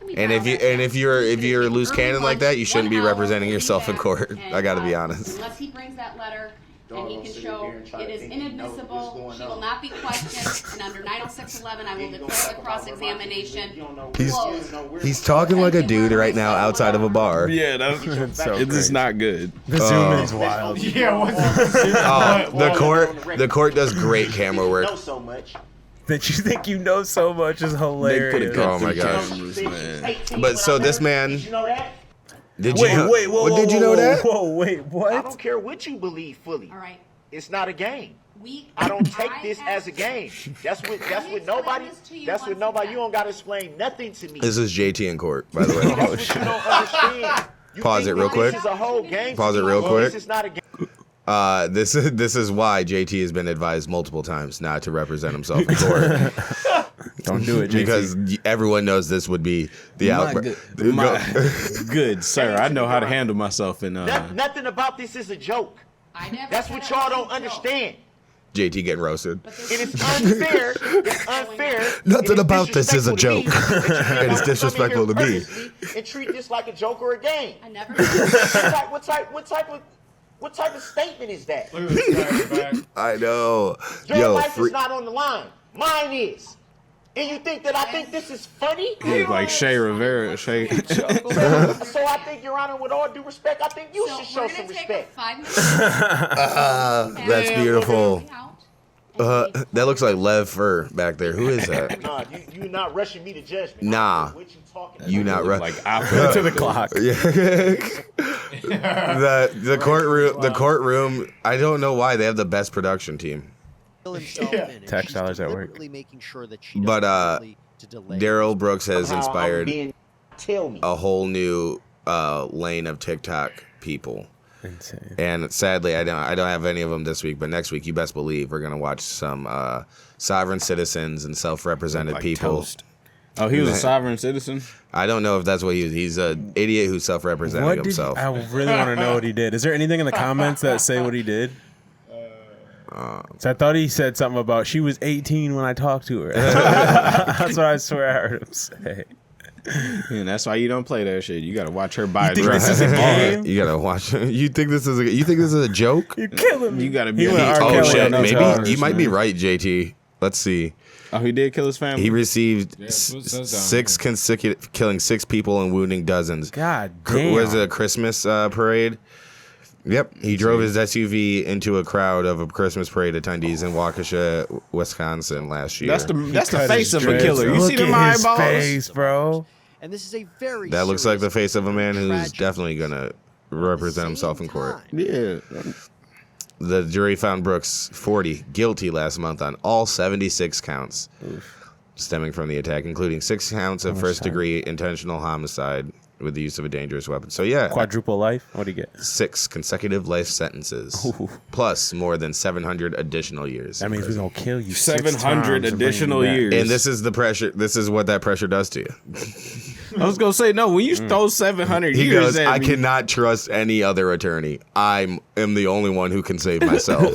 Let me And dial if you that and back. if you're Early loose cannon like that, you shouldn't be 1 hour, representing yourself in back, court. and, I gotta be honest. Unless he brings that letter and he Don't can sit show here and try it to is think you know what's inadmissible, going she on. will not be questioned, and under 906.11, I will declare the cross-examination He's closed. he's talking like a dude right now outside of a bar. Yeah, that's so it's just not good. The zoom in's wild. The court does great camera work. know so much. That you think you know so much is hilarious. They put a gun Oh my through gosh. cameras, man. But so this man, Did you know that? did you know, did you know that? Whoa, wait, I what? don't care what you believe fully. All right. It's not a game. We, I don't take I this have- as a game. That's what explain nobody. this to you That's what once nobody. again. You don't gotta explain nothing to me. This is JT in court, by the way. That's what you don't understand. You Pause think it real that quick. This is a whole game. Pause to it me. real quick. This is not a game. This is why JT has been advised multiple times not to represent himself in court. Don't do it, JT. Because everyone knows this would be the outbreak. Good, sir. I know how to handle myself in Nothing about this is a joke. I never That's said what it y'all was a don't joke. understand. JT getting roasted. But this And is- it's unfair. It's unfair. Nothing and it's about this is a disrespectful to me joke. that you And it's don't come in here disrespectful to me. purposely and treat this like a joke or a game. I never. What type of statement is that? Look at this guy in the back. I know. Your Yo, life is not on the line. Mine is. And you think that I think this is funny? look like Shay Rivera. Shay. So I think, Your Honor, with all due respect, I think you So should show we're some gonna take respect. 5 minutes. that's beautiful. Out. That looks like Lev Fur back there. Who is that? Nah, you not rushing me to judgment. Nah. What you talking about? You not right. Like after to the clock. the courtroom. I don't know why they have the best production team. himself in, and Tax she's dollars at work. deliberately making sure that she But doesn't to delay. Daryl Brooks has Somehow I'm inspired being- Tell me. a whole new lane of TikTok people. Insane. And sadly, I don't have any of them this week. But next week, you best believe we're gonna watch some sovereign citizens and self-represented Like people. toast. Oh, he was a sovereign citizen? I don't know if that's what he was. He's an idiot who self-represented himself. I really want to know what he did. Is there anything in the comments that say what he did? So I thought he said something about she was 18 when I talked to her. That's what I swear I heard him say. And that's why you don't play that shit. You gotta watch her buy a think drink. this is a game? You gotta watch. You think this is a joke? You're killing me. You gotta be. He went R. Oh Kelly shit! on those Maybe hours, you might be man. right, JT. Let's see. Oh, he did kill his family. He received that's what it says down six consecutive, killing 6 people and wounding dozens. God damn. Was it a Christmas parade? Yep. He drove his SUV into a crowd of a Christmas parade attendees in Waukesha, Wisconsin last year. That's the Cut face his of a dreads. killer. You Look see the at his eyeballs? face, bro. And this is a very That looks like the serious face of a man who's tragedy. definitely gonna represent himself in court. Yeah. The jury found Brooks 40 guilty last month on all 76 counts stemming from the attack, including 6 counts of first-degree intentional homicide with the use of a dangerous weapon. So yeah, Quadruple life? What do you get? 6 consecutive life sentences, plus more than 700 additional years. That means we're going to kill you 700 6 times and bring additional you back. years. And this is the pressure. This is what that pressure does to you. I was gonna say no. When you throw 700 He years goes, at I me, cannot trust any other attorney. I am the only one who can save myself.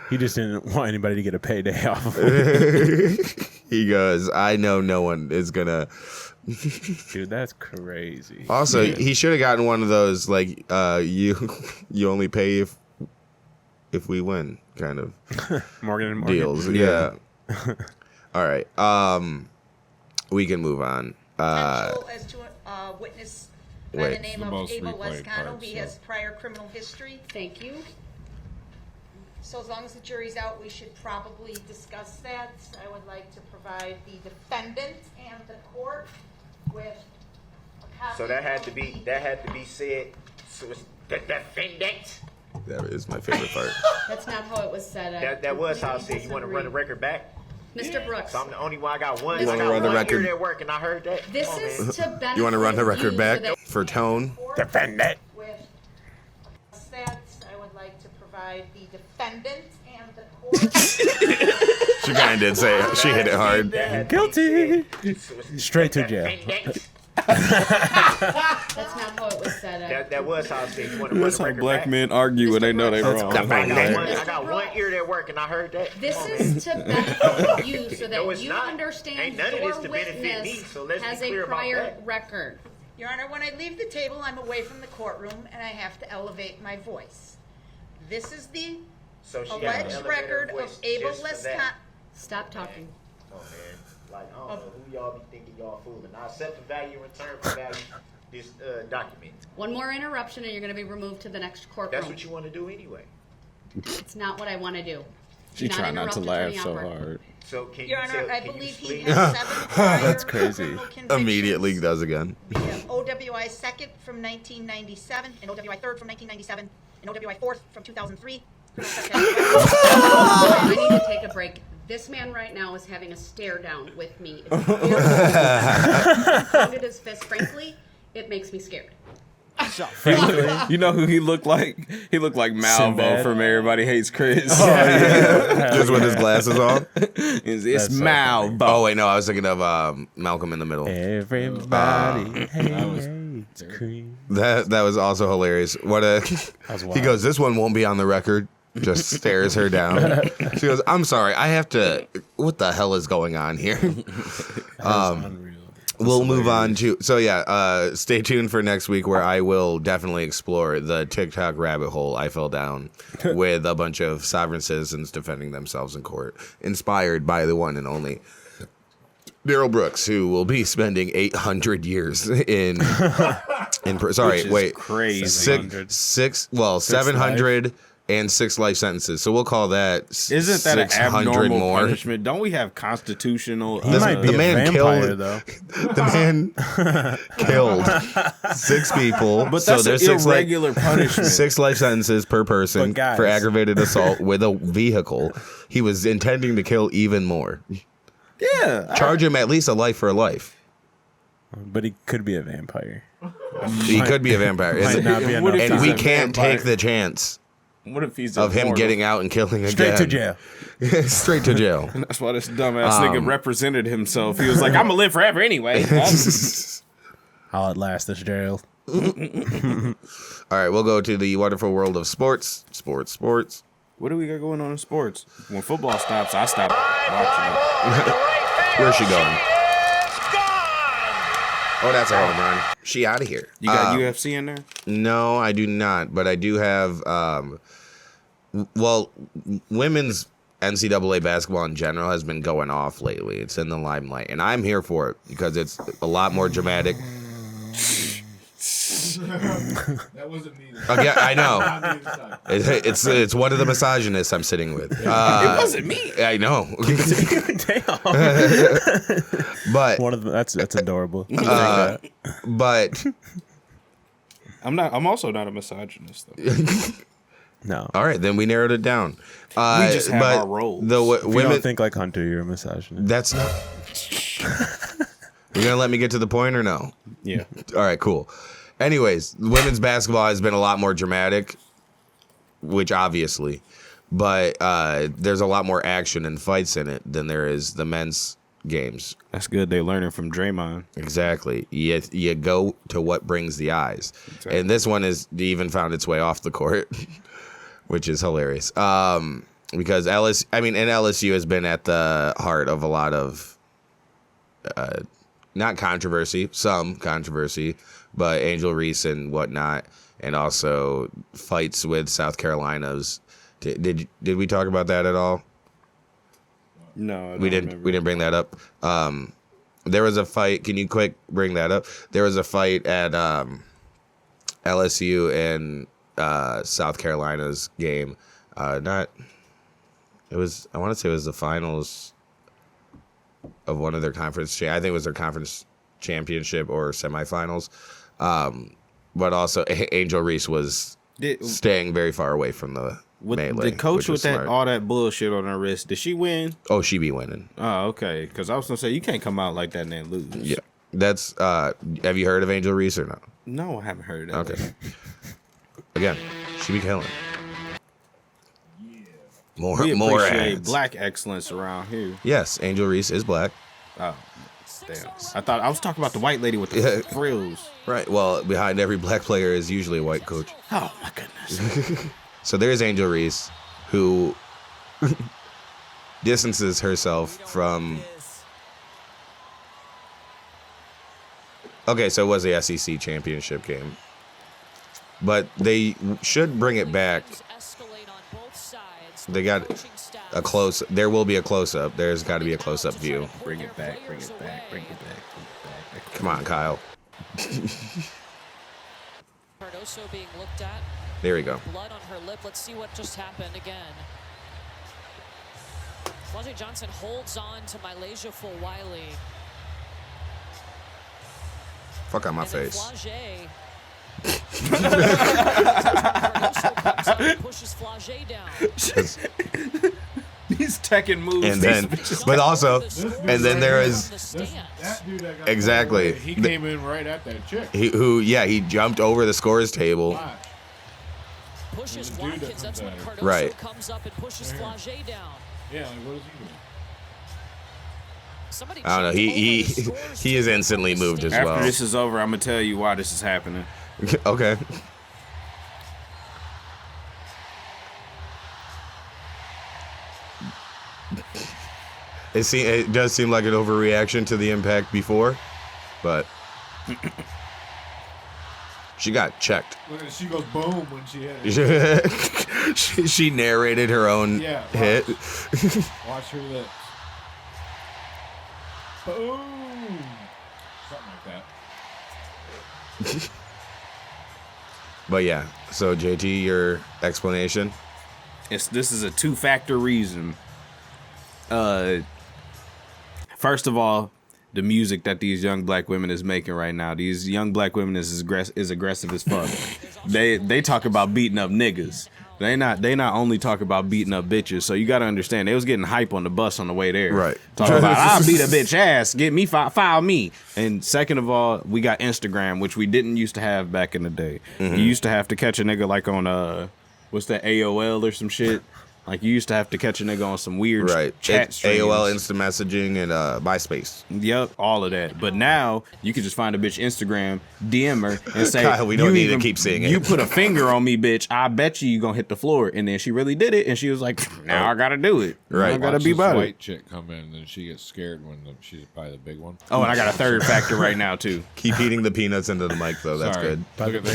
He just didn't want anybody to get a payday off of He goes, I know no one is gonna. Dude, that's crazy. Also, he should have gotten one of those like you only pay if we win kind of Morgan and Morgan. deals. Yeah. All right. We can move on. Potential as to witness by wait. the name The of most Abel replayed Lescano. part, He so. has prior criminal history. Thank you. So as long as the jury's out, we should probably discuss that. I would like to provide the defendant and the court with a copy. So that had to of be said. So it's the defendant. That is my favorite part. That's not how it was said. That was how I said. completely You want to run the disagree. record back? Mr. Brooks, So I'm the only one. I got one. You I wanna got run the one record? ear at work, and I heard that. this Come on, is to benefit You want to run the record you back so that for tone? Defendant. with that, I would like to provide the defendant and the court. She kind of did say it. She hit it hard. Guilty. So it's Straight to the jail. defendant. That's not how it was said. That was how I said. You want to run that's the how record black back? men argue when they know they wrong. I got one ear at work, and I heard that. This Come on, is to benefit you so No, that it's you not. understand Ain't none of your this to benefit me, witness so let's be has clear a about prior that. record. Your Honor, when I leave the table, I'm away from the courtroom, and I have to elevate my voice. This is the So she got to alleged elevate her record of voice Abel just for Lescano. that. Stop talking. Oh man, like I don't know who y'all be thinking y'all fooling. I accept the value in return for value this document. One more interruption and you're going to be removed to the next courtroom. That's what you want to do anyway. It's not what I want to do. She Do tried not to interrupt laugh Attorney so Alpert. hard. So can Your you Honor, tell, I can you believe he please? has 7 prior That's crazy. criminal convictions. Immediately does again. The OWI 2nd from 1997, and OWI 3rd from 1997, and OWI 4th from 2003. I need to take a break. This man right now is having a stare down with me. It's very pounded his fist. Frankly, it makes me scared. You know who he looked like? He looked like Malvo Sinbad. from Everybody Hates Chris. Just with his glasses on. It's That's so Malvo. Oh wait, no, I was thinking of Malcolm in the Middle. Everybody was- hates cream. That was also hilarious. What a was he wild. goes. This one won't be on the record. Just stares her down. She goes, I'm sorry. I have to. What the hell is going on here? Unreal. We'll move on to. So yeah, stay tuned for next week where I will definitely explore the TikTok rabbit hole I fell down with a bunch of sovereign citizens defending themselves in court, inspired by the one and only Daryl Brooks, who will be spending 800 years in sorry, Which is wait, crazy. 700 and 6 life sentences. So we'll call that Isn't that an 600 abnormal more. punishment? Don't we have constitutional? He might be the a man vampire, killed, though. The man killed 6 people. But that's there's an 6 irregular punishment. 6 life sentences per person But guys- for aggravated assault with a vehicle. He was intending to kill even more. Yeah. Charge him at least a life for a life. But he could be a vampire. He could be a vampire. Might not be What if enough And we he's a can't vampire? take the chance What if he's of him immortal? getting out and killing again. Straight to jail. Straight to jail. That's why this dumbass nigga represented himself. He was like, "I'm gonna live forever anyway." I'll outlast this jail. All right, we'll go to the wonderful world of sports. Sports. What do we got going on in sports? When football stops, I stop watching it. Where's she going? Oh, that's a home run. She out of here. You got UFC in there? No, I do not. But I do have, women's NCAA basketball in general has been going off lately. It's in the limelight. And I'm here for it because it's a lot more dramatic. That wasn't me. Again, I know. It's one of the misogynists I'm sitting with. It wasn't me. I know. Damn. But One of them. That's adorable. but I'm also not a misogynist though. No. all right, then we narrowed it down. We just have but our roles. The If you women. don't think like Hunter, you're a misogynist. That's not. You're gonna let me get to the point or no? Yeah. All right, cool. Anyways, women's basketball has been a lot more dramatic, which obviously, but there's a lot more action and fights in it than there is the men's games. That's good. They learning from Draymond. Exactly. You go to what brings the eyes, Exactly. and this one is even found its way off the court, which is hilarious. Because LSU has been at the heart of a lot of not controversy, some controversy, but Angel Reese and whatnot, and also fights with South Carolina's. Did we talk about that at all? No, I We don't didn't. remember. We didn't bring that up. There was a fight. Can you quick bring that up? There was a fight at LSU and South Carolina's game. It was. I want to say it was the finals of one of their conference. I think it was their conference championship or semifinals. But also Angel Reese was staying very far away from the melee. The coach which with was that smart. all that bullshit on her wrist, did she win? Oh, she be winning. Oh, okay. Because I was gonna say you can't come out like that and then lose. Yeah, that's. Have you heard of Angel Reese or no? No, I haven't heard of that. Okay. Again, she be killing. More appreciate ads. black excellence around here. Yes, Angel Reese is black. Oh, damn. I was talking about the white lady with the frills. Right. Well, behind every black player is usually a white coach. Oh my goodness. So there's Angel Reese, who distances herself from. Okay, so it was the SEC championship game, but they should bring it back. They got a close. There will be a close up. There's got to be a close up view. Bring it back. Bring it back. Bring it back. Bring it back. Come on, Kyle. Cardoso being looked at. There we go. Blood on her lip. Let's see what just happened again. Flau'jae Johnson holds on to Malaysia for Wiley. Fuck out my And then face. Flau'jae. Cardoso comes up and pushes Flau'jae down. These Tekken moves. And then, but also, and then there is That dude that got exactly. He came in right at that chick. He jumped over the scores table. Pushes Watkins. That's when Cardoso Right. comes up and pushes Flau'jae down. Yeah, like what is he doing? Somebody I don't know. He is instantly moved as well. After this is over, I'm gonna tell you why this is happening. Okay. It does seem like an overreaction to the impact before, but she got checked. Look at, she goes boom when she hit it. she narrated her own hit. Watch her lips. Boom. Something like that. But yeah, so JT, your explanation? This is a 2-factor reason. First of all, the music that these young black women is making right now. These young black women is aggressive as fuck. They talk about beating up niggas. They not only talk about beating up bitches. So you got to understand, they was getting hype on the bus on the way there. Right. Talking about, I'll beat a bitch ass. Get me, file me. And second of all, we got Instagram, which we didn't used to have back in the day. You used to have to catch a nigga like on, what's that, AOL or some shit? Like, you used to have to catch a nigga on some weird chat streams. AOL instant messaging and MySpace. Yep, all of that. But now, you can just find a bitch Instagram, DM her, and say, Kyle, we don't need to keep seeing it. You put a finger on me, bitch. I bet you gonna hit the floor. And then she really did it, and she was like, now I gotta do it. Right. I gotta be about it. White chick come in, and then she gets scared when she's by the big one. Oh, and I got a third factor right now, too. Keep eating the peanuts into the mic, though. That's Sorry. good. Look at the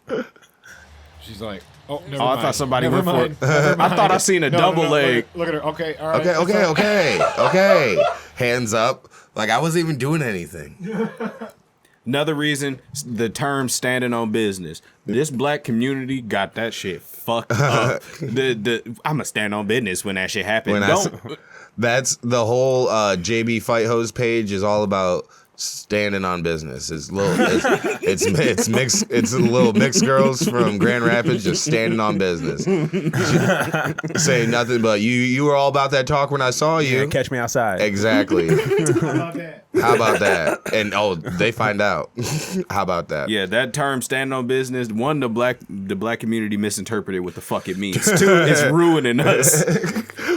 big one. She's like, oh, never mind. I thought somebody went for it. I thought I seen a double leg. Look at her. Okay, all right. Okay. Hands up. Like, I wasn't even doing anything. Another reason, the term standing on business. This black community got that shit fucked up. I'm a stand on business when that shit happens. That's the whole JB Fight Hose page is all about standing on business. It's little mixed girls from Grand Rapids just standing on business, saying nothing but you were all about that talk when I saw you. Catch me outside. Exactly. How about that? And they find out. How about that? Yeah, that term "standing on business." One, the black community misinterpreted what the fuck it means. Two, it's ruining us.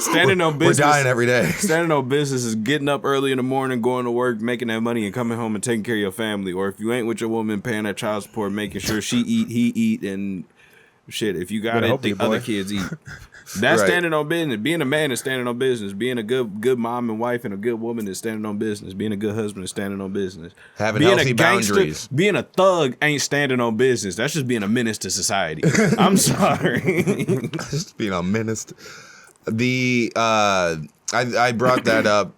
Standing on business. We're dying every day. Standing on business is getting up early in the morning, going to work, making that money, and coming home and taking care of your family. Or if you ain't with your woman, paying that child support, making sure she eat, he eat, and shit. If you got it, the other kids eat. That's right. Standing on business. Being a man is standing on business. Being a good mom and wife and a good woman is standing on business. Being a good husband is standing on business. Having healthy boundaries. Being a thug ain't standing on business. That's just being a menace to society. I'm sorry. Just being a menace. I brought that up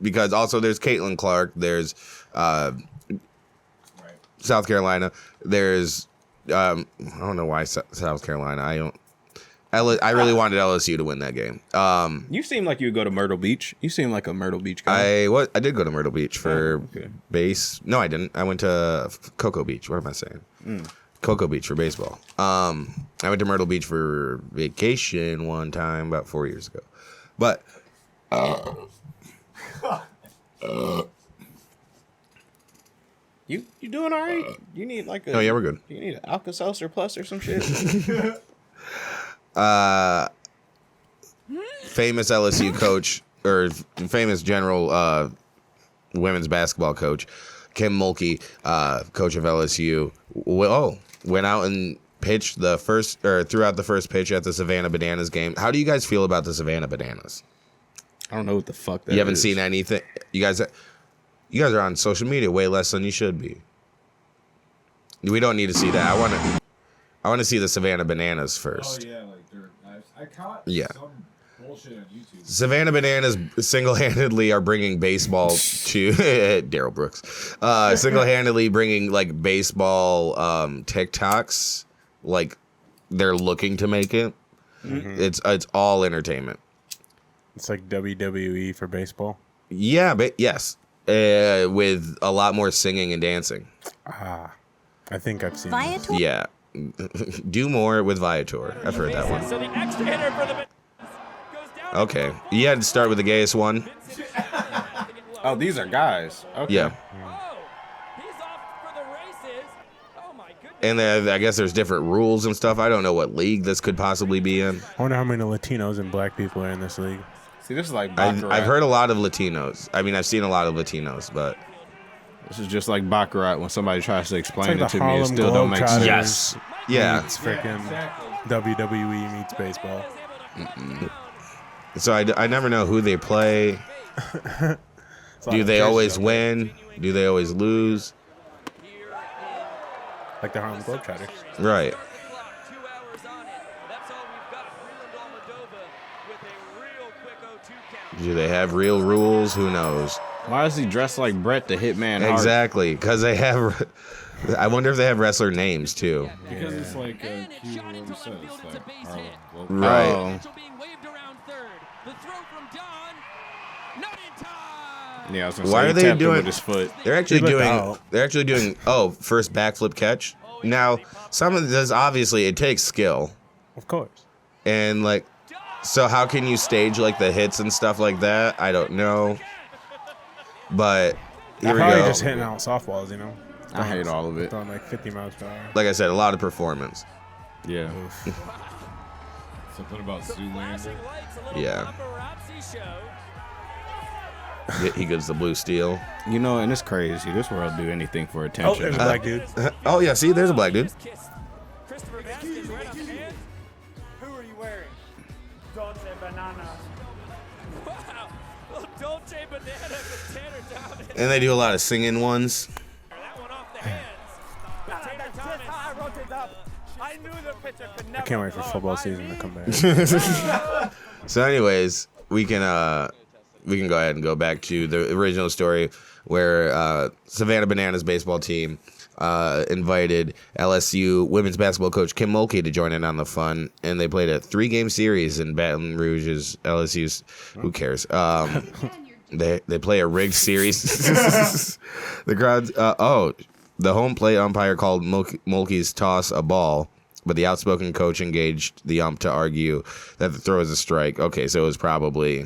because also there's Caitlin Clark. There's South Carolina. There's I don't know why South Carolina. I really wanted LSU to win that game. You seem like you would go to Myrtle Beach. You seem like a Myrtle Beach guy. I did go to Myrtle Beach for base. No, I didn't. I went to Cocoa Beach. What am I saying? Cocoa Beach for baseball. I went to Myrtle Beach for vacation one time about 4 years ago. But you doing all right? You need like a... Oh, yeah, we're good. You need an Alka-Seltzer Plus or some shit? Famous LSU coach, or famous general women's basketball coach, Kim Mulkey, coach of LSU, went out and pitched throughout the first pitch at the Savannah Bananas game. How do you guys feel about the Savannah Bananas? I don't know what the fuck that is. You haven't seen anything? You guys are on social media way less than you should be. We don't need to see that. I want to see the Savannah Bananas first. Oh yeah, like I caught some bullshit on YouTube. Savannah Bananas single-handedly are bringing baseball to Daryl Brooks. Single-handedly bringing like baseball TikToks, like they're looking to make it. Mm-hmm. It's all entertainment. It's like WWE for baseball. Yeah, but yes, with a lot more singing and dancing. I think I've seen Viator? This. Yeah. Do more with Viator. I've heard that one. So the extra hitter for the goes down. Okay. You had to start with the gayest one. Oh, these are guys. Okay. Yeah. He's off for the races. Oh my goodness. And I guess there's different rules and stuff. I don't know what league this could possibly be in. I wonder how many Latinos and black people are in this league. See, this is like I've heard a lot of Latinos. I mean, I've seen a lot of Latinos, but this is just like Baccarat when somebody tries to explain like it to me. It still don't make sense. Yes. Yeah. It's freaking WWE meets baseball. Mm-mm. So I never know who they play. Do they always win? Do they always lose? Like the Harlem Globetrotters. Right. Do they have real rules? Who knows? Why is he dressed like Brett the Hitman Hart? Exactly, because they have I wonder if they have wrestler names too. Because it's like Q already said, it's like Harlem Globetrotters. Right. Yeah, I was gonna Why say, are they doing with his foot? They're actually doing first backflip catch. Now, some of this obviously it takes skill. Of course. And like, so how can you stage like the hits and stuff like that? I don't know. But here we go. Just hitting out softballs, you know. I hate all of it. Throwing like 50 miles per hour. Like I said, a lot of performance. Yeah. Something about Zoolander. Yeah. He gives the blue steel. You know, and it's crazy. This world do anything for attention. Oh, there's a black dude. Oh yeah, see, there's a black dude. Who are you wearing? Dolce Banana. Wow. Dolce Banana with Tanner Thomas. And they do a lot of singing ones. That one off the hands. Tanner Thomas. I wrote it up. I knew the pitcher could never. I can't wait for football season to come back. So anyways, we can go ahead and go back to the original story where Savannah Bananas baseball team invited LSU women's basketball coach Kim Mulkey to join in on the fun, and they played a 3-game series in Baton Rouge's LSU's. Who cares? They play a rigged series. The crowds. The home plate umpire called Mulkey's toss a ball, but the outspoken coach engaged the ump to argue that the throw was a strike. Okay, so it was probably.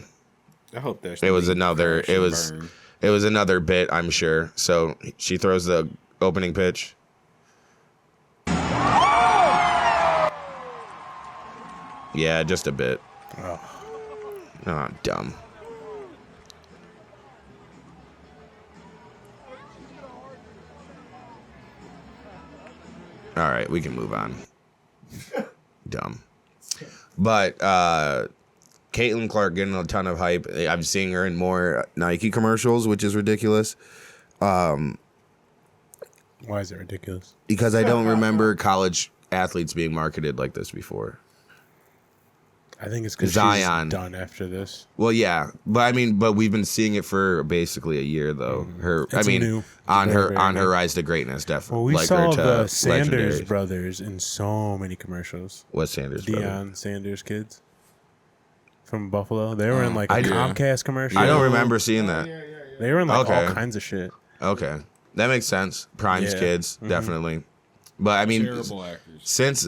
I hope there's. It was another bit, I'm sure. So she throws the opening pitch. Yeah, just a bit. Oh, dumb. All right, we can move on. Dumb. But Caitlin Clark getting a ton of hype. I'm seeing her in more Nike commercials, which is ridiculous. Why is it ridiculous? Because I don't remember college athletes being marketed like this before. I think it's because Zion she's done after this. Well, yeah, but we've been seeing it for basically a year though. Her rise to greatness, definitely. Well, we like saw her to the Sanders legendaries. brothers in so many commercials. What Sanders? Deion Sanders kids from Buffalo. They were in like a Comcast commercial. I don't remember seeing that. They were in like all kinds of shit. Okay, that makes sense. Prime's kids, definitely. But I mean, Terrible actors. Since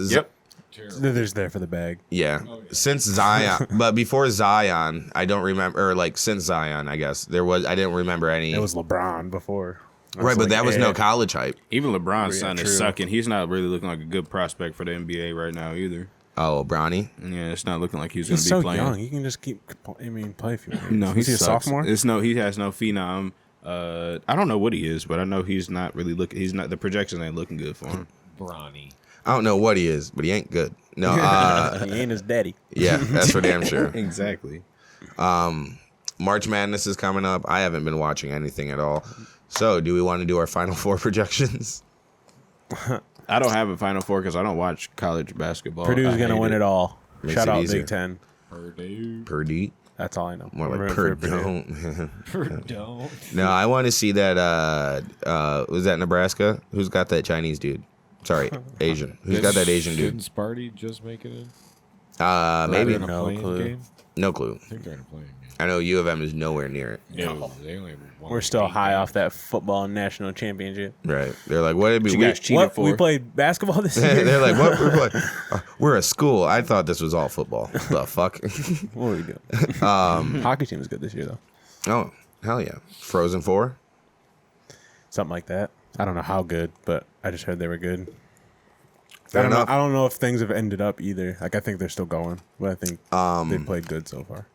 They're just there for the bag. Yeah. Since Zion, but before Zion, I don't remember. Or like since Zion, I guess I didn't remember any. It was LeBron before. Right, but that was no college hype. Even LeBron's son is sucking. He's not really looking like a good prospect for the NBA right now either. Oh, Bronny? Yeah, it's not looking like he's going to be so playing. Young. He can just keep. Play a few years. No, he's a sophomore. He has no phenom. I don't know what he is, but I know he's not really looking. He's not. The projections ain't looking good for him. Bronny. I don't know what he is, but he ain't good. No, he ain't his daddy. Yeah, that's for damn sure. Exactly. March Madness is coming up. I haven't been watching anything at all. So, do we want to do our Final Four projections? I don't have a Final Four because I don't watch college basketball. Purdue's gonna win it all. Shout out easier. Big Ten. Purdue. That's all I know. More like Purdue. Purdue. No, I want to see that. Was that Nebraska? Who's got that Chinese dude? Sorry, Asian. Who's got that Asian dude? Didn't Sparty just make it in? Maybe. No clue. No clue. I think they're in a playing game. I know U of M is nowhere near it. No, they only have one. We're still high off that football national championship. Right. They're like, what did You guys cheated for? We played basketball this year. They're like, what? We're a school. I thought this was all football. The fuck? What are we doing? Hockey team is good this year though. Oh, hell yeah. Frozen 4? Something like that. I don't know how good, but I just heard they were good. Fair I enough. don't know if things have ended up either. Like I think they're still going, but I think they played good so far.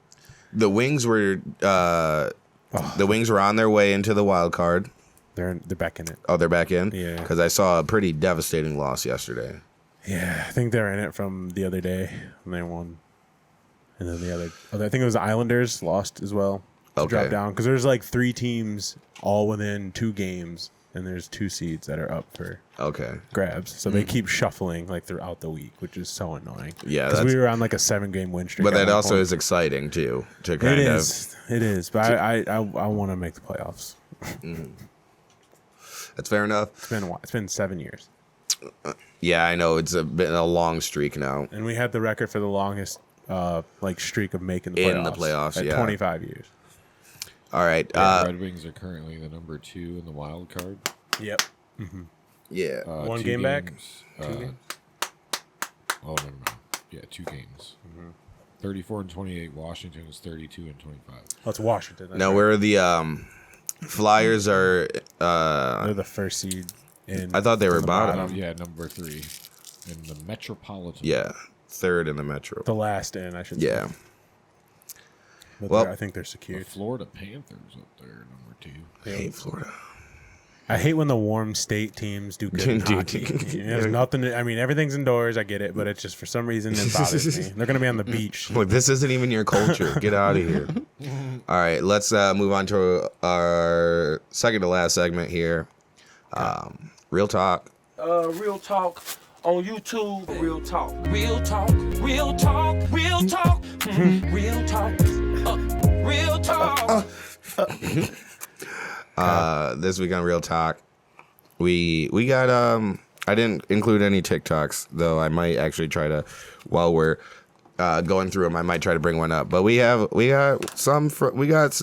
The Wings were on their way into the wild card. They're back in it. Oh, they're back in? Yeah. Because I saw a pretty devastating loss yesterday. Yeah, I think they're in it from the other day when they won. And then the other, I think it was the Islanders lost as well. To drop down because there's like 3 teams all within 2 games, and there's 2 seeds that are up for grabs. So they keep shuffling like throughout the week, which is so annoying. Yeah, because we were on like a 7-game win streak. But that also is exciting too. To kind It is. But I want to make the playoffs. That's fair enough. It's been a while. It's been 7 years. Yeah, I know it's been a long streak now. And we had the record for the longest streak of making the playoffs. In the playoffs, at yeah. 25 years. All right. Red Wings are currently the number 2 in the wild card. Yep. Mm-hmm. Yeah. 1 game back? 2 games? Oh, no. Yeah, 2 games. 34 and 28. Washington is 32 and 25. Oh, it's Washington. Now, where the Flyers are... they're the first seed. I thought they were bottom. Yeah, number 3 in the Metropolitan. Yeah, 3rd in the Metro. The last in, I should say. Yeah. But I think they're secured. The Florida Panthers up there, number 2. I hate Florida. I hate when the warm state teams do good in hockey. There's nothing. Everything's indoors. I get it, but it's just for some reason it bothers me. They're gonna be on the beach. Look, this isn't even your culture. Get out of here. All right, let's move on to our second to last segment here. Real talk. Real talk on YouTube. Real talk. Real talk. Real talk. Real talk. Real talk. Real talk. This week on Real Talk, we got I didn't include any TikToks, though I might actually try to, while we're going through them, I might try to bring one up. But we got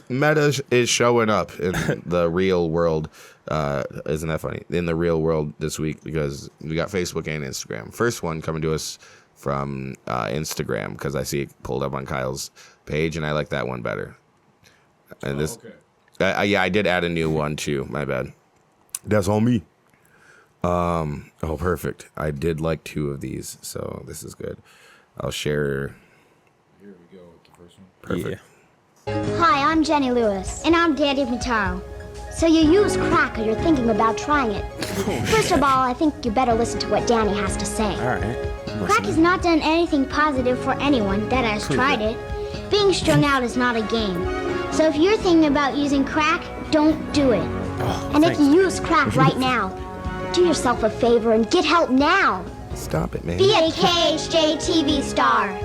Meta is showing up in the real world. Isn't that funny? In the real world this week, because we got Facebook and Instagram. First one coming to us from Instagram, because I see it pulled up on Kyle's page, and I like that one better. And okay. I did add a new one too. My bad. That's on me. Oh, perfect. I did like 2 of these, so this is good. I'll share. Here we go with the first one. Perfect. Yeah. Hi, I'm Jenny Lewis, and I'm Danny Mataro. So you use crack, or you're thinking about trying it. First of all, I think you better listen to what Danny has to say. All right. Crack has not done anything positive for anyone that has tried it. Being strung out is not a game. So if you're thinking about using crack, don't do it. And if you use crack right now, do yourself a favor and get help now. Stop it, man. Be a KHJ TV star.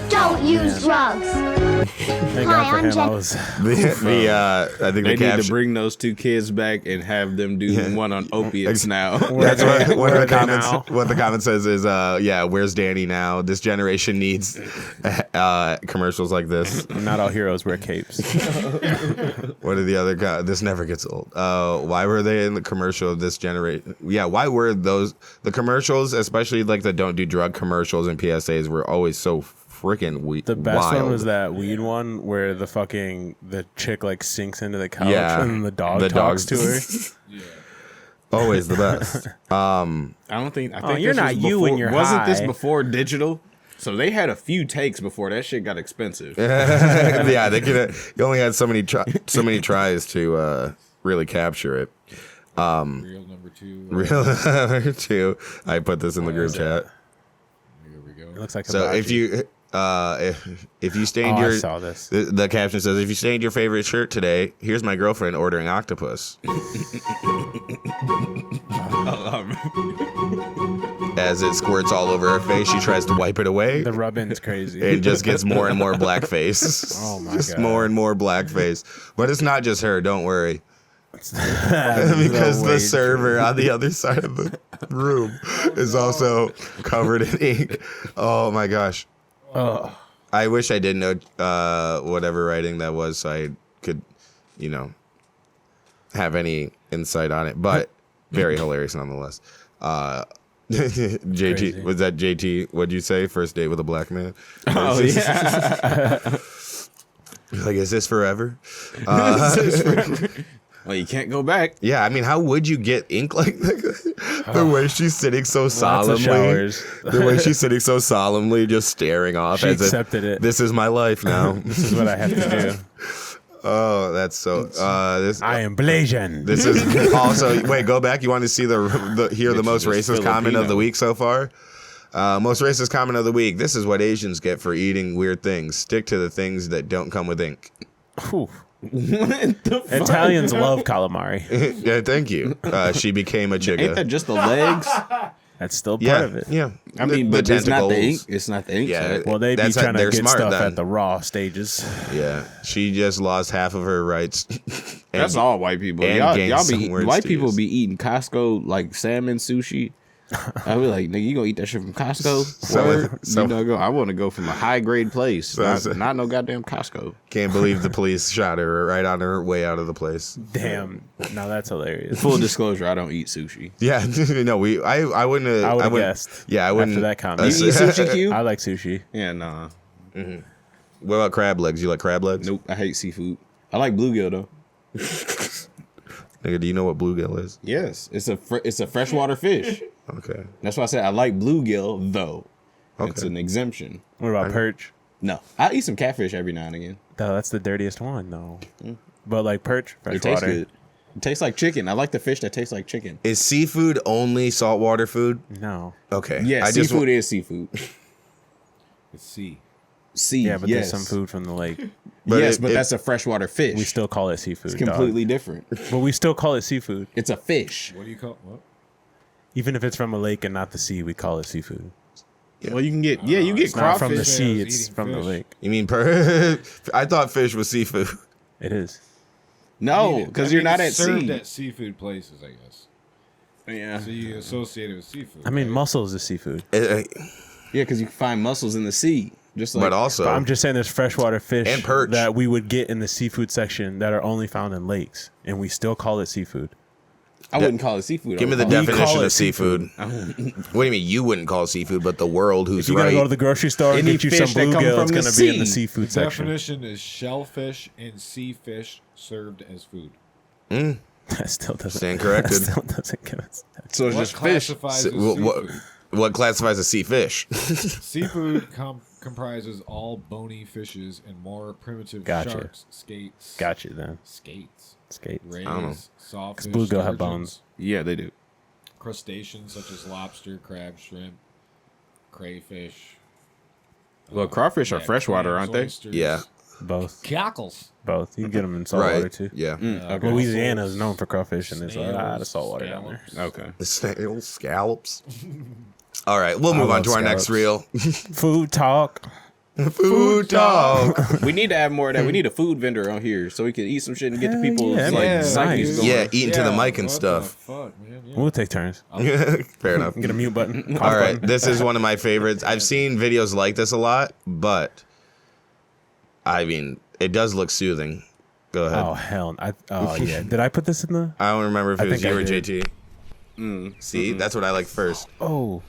Don't use drugs. Thank Hi, God for I'm him. Jen. I was. I think They the need caption. to bring those 2 kids back and have them do one on opiates now. That's what one of the Where are they comments. now? What the comment says is, where's Danny now? This generation needs commercials like this. Not all heroes wear capes. What are the other guys? This never gets old. Why were they in the commercial of this generation? Yeah, why were the commercials, especially like the don't do drug commercials and PSAs, were always so freaking The best wild. one was that weed one where the chick like sinks into the couch Yeah. and the dog The talks dogs. to her. Always the best. I think you're this not was you before, when you're wasn't high. this before digital? So they had a few takes before that shit got expensive. Yeah, you only had so many tries to really capture it. Real number 2. Real number 2. I put this in the group chat. Here we go. It looks like So hibachi. if you stained I your saw this. The caption says, if you stained your favorite shirt today, here's my girlfriend ordering octopus. As it squirts all over her face, she tries to wipe it away. The rub-in's crazy. It just gets more and more blackface. Oh my Just God. more and more blackface. But it's not just her, don't worry. Because the server on the other side of the room is also covered in ink. Oh my gosh. Oh. I wish I did know whatever writing that was so I could, have any insight on it. But very hilarious nonetheless. JT, Crazy. was that JT? What'd you say? First date with a black man? Oh, yeah. Like, is this forever? Well, you can't go back. Yeah, I mean, how would you get ink like that? The way she's sitting so Lots of solemnly. showers. The way she's sitting so solemnly, just staring off. She as if, accepted it. This is my life now. This is what I have to do. Oh, that's so. This I am Blasian. This is also. Wait, go back. You want to see the most is racist comment of the Filipino. week so far? Most racist comment of the week. This is what Asians get for eating weird things. Stick to the things that don't come with ink. Whew. What the fuck? Italians love calamari. Yeah, thank you. She became a Ain't chigga. that just the legs? That's still part of it. Yeah. I mean, but it's not the ink. It's not the ink. Yeah. Well, they be trying to they're get smart stuff then. at the raw stages. Yeah. She just lost half of her rights. That's all white people. Y'all be white people be eating Costco like salmon sushi. I be like, nigga, you gonna eat that shit from Costco? I want to go from a high grade place, not no goddamn Costco. Can't believe the police shot her right on her way out of the place. Damn, now that's hilarious. Full disclosure, I don't eat sushi. Yeah, no, I wouldn't. I would have guessed. Yeah, I wouldn't. After that comment, you eat sushi, Q? I like sushi. Yeah, nah. Mm-hmm. What about crab legs? You like crab legs? Nope, I hate seafood. I like bluegill though. Nigga, do you know what bluegill is? Yes, it's a freshwater fish. Okay. That's why I said I like bluegill, though. Okay. It's an exemption. What about perch? No. I eat some catfish every now and again. No, that's the dirtiest one, though. But like perch, it tastes good. It tastes like chicken. I like the fish that tastes like chicken. Is seafood only saltwater food? No. Okay. Yeah, seafood is seafood. It's sea. Sea, yeah, but yes. there's some food from the lake. But that's a freshwater fish. We still call it seafood. It's completely different. But we still call it seafood. It's a fish. What do you call what? Even if it's from a lake and not the sea, we call it seafood. Yeah. Well, you can get you get it's crawfish not from the sea. It's from the lake. You mean I thought fish was seafood. It is. No, because you're not at served sea. at seafood places, I guess. Yeah. So you associate it with seafood. I mean, mussels is seafood. Yeah, because you can find mussels in the sea. Just like, but also, I'm just saying there's freshwater fish and perch that we would get in the seafood section that are only found in lakes, and we still call it seafood. I wouldn't call it seafood. Give me the definition of seafood. What do you mean you wouldn't call it seafood, but the world who's If you gotta go to the grocery store and get you some bluegill, it's gonna be in the seafood section. Definition is shellfish and sea fish served as food. That still doesn't stand corrected. That still doesn't give us. So it's What just fish. classifies as seafood? What classifies as sea fish? Seafood comprises all bony fishes and more primitive sharks, skates. Got you then. Skates. I Rays, don't know. sawfish, Bluegill have sturgeons, bones. Yeah, they do. Crustaceans such as lobster, crab, shrimp, crayfish. Well, crawfish are freshwater, aren't they? Oysters. Yeah. Both. Cockles. Both. You can get them in saltwater Right. too. Yeah. Okay. Louisiana is known for crawfish, and there's a lot Snails, of saltwater down there. scallops. Okay. The snails, scallops. All right, we'll move I on to love our next reel. Food talk. Food talk. We need to add more of that. We need a food vendor on here so we can eat some shit and get the people's yeah, like yeah, psyches going. Yeah, eating to the mic and what stuff. the fuck, man? Yeah. We'll take turns. Fair enough. Get a mute button. All right, this is one of my favorites. I've seen videos like this a lot, but I mean, it does look soothing. Go ahead. Oh hell! Yeah. Did I put this in the? I don't remember if it was think you I or did. JT. See, that's what I like first. Oh.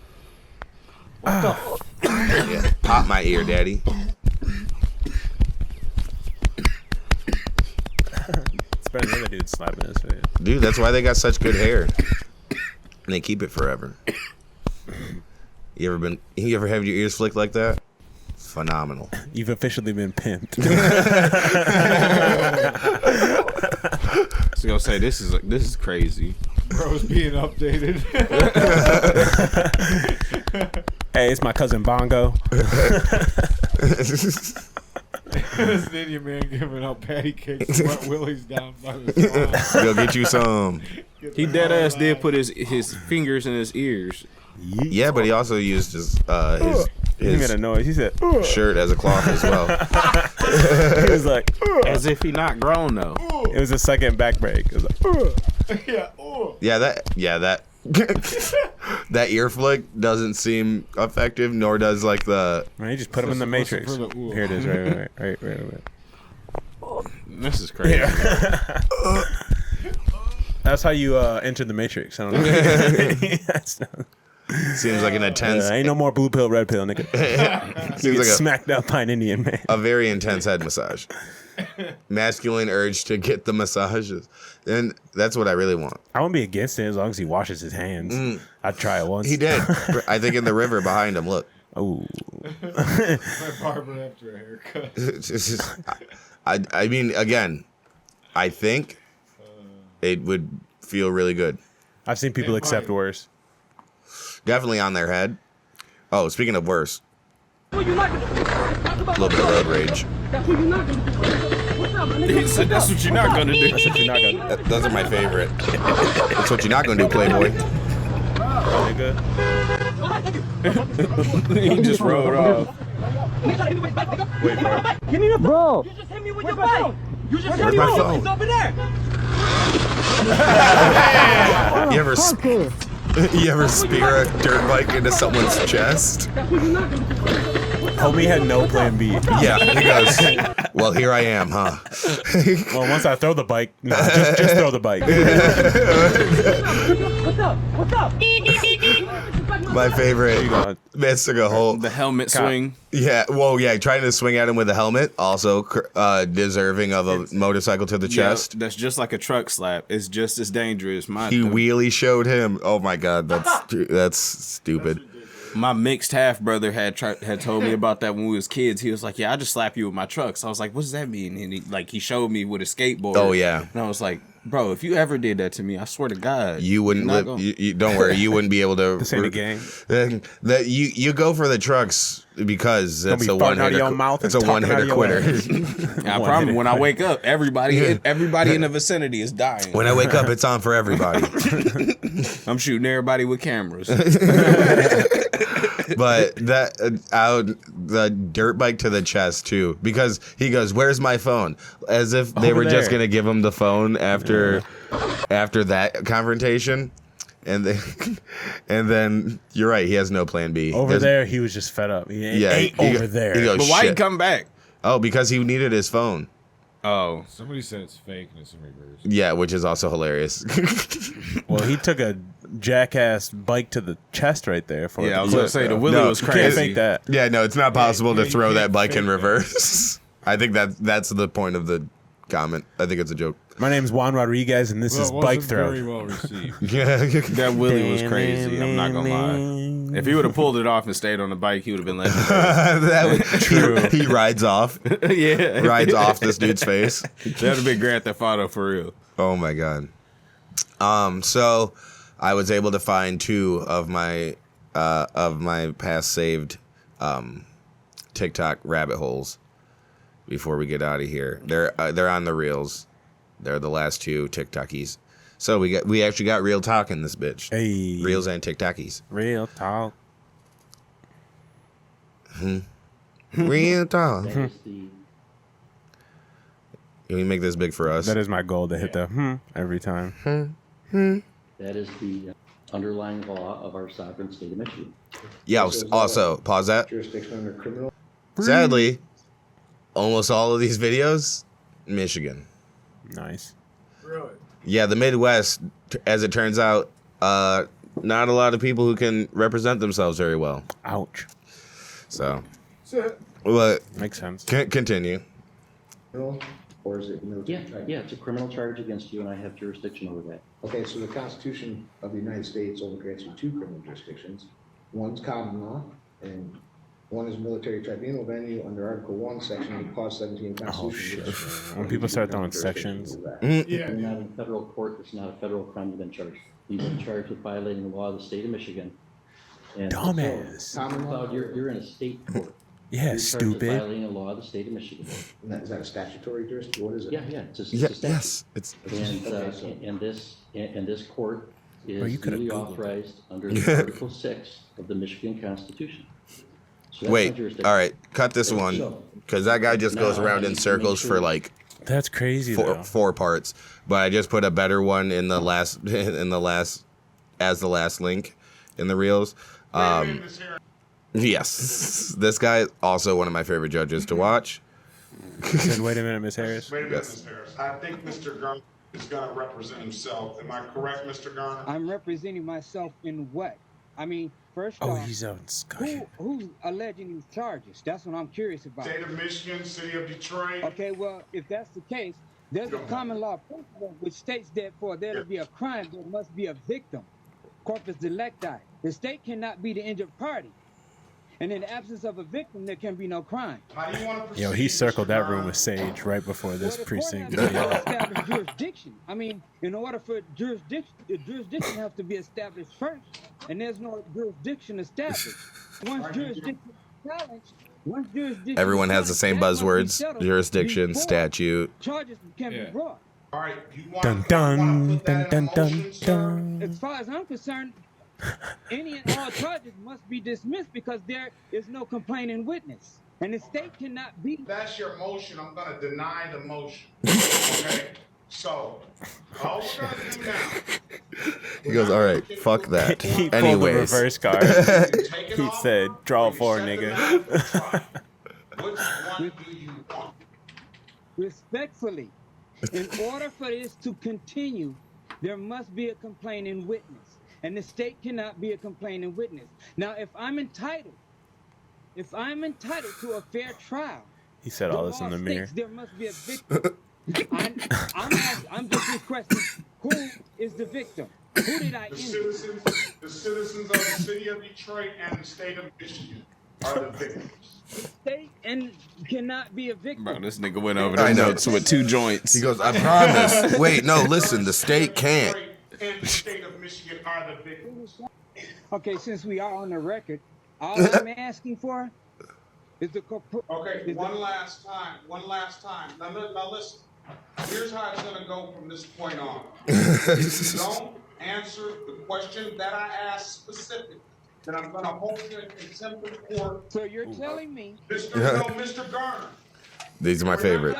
Yeah. Pop my ear, daddy. It's better than the other dude slapping his face. Dude, that's why they got such good hair. And they keep it forever. You ever have your ears flicked like that? Phenomenal. You've officially been pimped. So gonna say this is crazy. Bro's being updated. Hey, it's my cousin Bongo. This Indian man giving out patty cakes and wet willies down by the swamp. Go get you some. He dead ass did put his fingers in his ears. Yeah, but he also used his He made a noise. He said, shirt as a cloth as well. He was like, as if he not grown though. It was a second back break. It was like, Yeah, that that ear flick doesn't seem effective, nor does like the. Man, he just put him in the Matrix. Here it is, right. This is crazy. Yeah. That's how you enter the Matrix. I don't know. Seems like an intense. Ain't no more blue pill, red pill, nigga. Seems You get like smacked up by an Indian man. a very intense head massage. Masculine urge to get the massages, and that's what I really want. I won't be against it as long as he washes his hands. I'd try it once. He did. I think in the river behind him. Look. Oh. My barber after a haircut. I mean, again, I think it would feel really good. I've seen people accept worse. Definitely on their head. Oh, speaking of worse, What you not gonna do? a little bit of road rage. That's what you're not gonna do. What's up, my nigga? He said that's what you're not gonna do. That's what you're not gonna do. Those are my favorite. That's what you're not gonna do, Playboy. Jessica. He just rode off. Wait for it. Give me the Bro. You just hit me with your bike. You just hit Where's me my with phone? It's over there. You ever spear a dirt bike into someone's chest? Homie had no plan B. Yeah, he goes, well, here I am, huh? Well, once I throw the bike, no, just throw the bike. What's up? What's up? My favorite, missing a whole The helmet swing. Yeah, well, yeah, trying to swing at him with a helmet, also deserving of a motorcycle to the chest. Yeah, that's just like a truck slap. It's just as dangerous. He wheelie showed him. Oh my god, that's stupid. My mixed half brother had told me about that when we was kids. He was like, "Yeah, I just slap you with my truck." So I was like, "What does that mean?" And he showed me with a skateboard. Oh yeah. And I was like, "Bro, if you ever did that to me, I swear to God, You wouldn't live. You don't worry. You wouldn't be able to. This ain't a game. That you go for the trucks because Don't it's be a farting one out of hitter. your mouth It's and a talking out one of hitter your quitter. I promise. When I wake up, everybody in the vicinity is dying. When I wake up, it's on for everybody. I'm shooting everybody with cameras. But the dirt bike to the chest too, because he goes, "Where's my phone?" As if they Over were just there. gonna give him the phone after that confrontation, and then you're right, he has no plan B. Over there, he was just fed up. He ain't he over go- there. he goes, But why he "Shit." come back? Oh, because he needed his phone. Oh, Somebody said it's fake and it's in reverse. Yeah, which is also hilarious. Well, he took a jackass bike to the chest right there. For Yeah, I was the gonna clip, say, the though. wheelie was You can't crazy. fake that. Yeah, no, it's not possible to you throw that can't bike in fake reverse. I think that's the point of the comment. I think it's a joke. My name's Juan Rodriguez, and this is Well, it Bike wasn't Throw. very well received. Yeah, that wheelie was crazy. I'm not gonna lie. If he would have pulled it off and stayed on the bike, he would have been legendary. that would, True. He rides off. Yeah, Rides off this dude's face. That'd have been Grand Theft Auto for real. Oh my god. So I was able to find 2 of my past saved TikTok rabbit holes before we get out of here. They're on the reels. They're the last 2 TikTokies. So we actually got real talk in this bitch. Hey, Reels and TikTokies. real talk. Real talk. Can we make this big for us? That is my goal to hit the every time. That is the underlying law of our sovereign state of Michigan. Yeah. Also, pause that. Jurisdiction under criminal. Sadly, almost all of these videos, Michigan. Nice. Really? Yeah, the Midwest, as it turns out, not a lot of people who can represent themselves very well. Ouch. So, but Makes sense. Continue. Or is it military? Yeah, it's a criminal charge against you, and I have jurisdiction over that. Okay, so the Constitution of the United States only grants you 2 criminal jurisdictions. One's common law, and one is military tribunal venue under Article 1, Section 8, Clause 17 of the Constitution. Oh, shit. When people start throwing sections. You're not in federal court. It's not a federal crime you've been charged. You've been charged with violating the law of the state of Michigan. And Dumbass. So, common law, you're in a state court. Yeah, You're charged with stupid. violating the law of the state of Michigan. Is that a statutory jurisdiction? What is it? Yeah, it's a statute. Yes, it's. And this court Bro, you is could've duly Googled authorized under Article 6 of the Michigan Constitution. So that's my Wait. jurisdiction. All right, cut this one because that guy just goes around in circles for like That's crazy. though. 4 parts. But I just put a better one in the last as the last link in the reels. Yes, this guy is also one of my favorite judges to watch. He said, "Wait a minute, Miss Harris." Wait a minute, Ms. Harris. I think Mr. Garner is going to represent himself. Am I correct, Mr. Garner? I'm representing myself in what? I mean, first Oh, off, he's on discussion. who's alleging these charges? That's what I'm curious about. State of Michigan, City of Detroit. Okay, well, if that's the case, there's a common law principle which states that for there to be a crime, there must be a victim. Corpus delicti. The state cannot be the injured party. And in the absence of a victim, there can be no crime. How do you want to proceed? Yo, he circled that room with Sage right before this precinct. The court has to establish jurisdiction. I mean, in order for jurisdiction, the jurisdiction has to be established first, and there's no jurisdiction established. Once jurisdiction is challenged, Everyone has the same buzzwords: jurisdiction, statute. charges can be brought. All right, you want Dun dun dun dun dun dun. As far as I'm concerned, any and all charges must be dismissed because there is no complaining witness. And the state cannot be. That's your motion. I'm going to deny the motion. Okay? So, all we're going to do now. He goes, all right, fuck that. He pulled the Anyways. reverse card. He said, draw 4, nigga. Which one do you want? Respectfully, in order for this to continue, there must be a complaining witness. And the state cannot be a complaining witness. Now, if I'm entitled to a fair trial, He said all this in the mirror. there must be a victim. I'm just requesting, who is the victim? Who did I injure? The citizens of the city of Detroit and the state of Michigan are the victims. The state and cannot be a victim. Bro, this nigga went over the notes with 2 joints. He goes, I promise. Wait, no, listen, the state can't. And the state of Michigan are the victims. Okay, since we are on the record, all I'm asking for is the Okay, one last time. Now listen. Here's how it's going to go from this point on. If you don't answer the question that I asked specifically, then I'm going to hold you in contempt of court. So you're telling me, Mr. Garner. These are my favorite.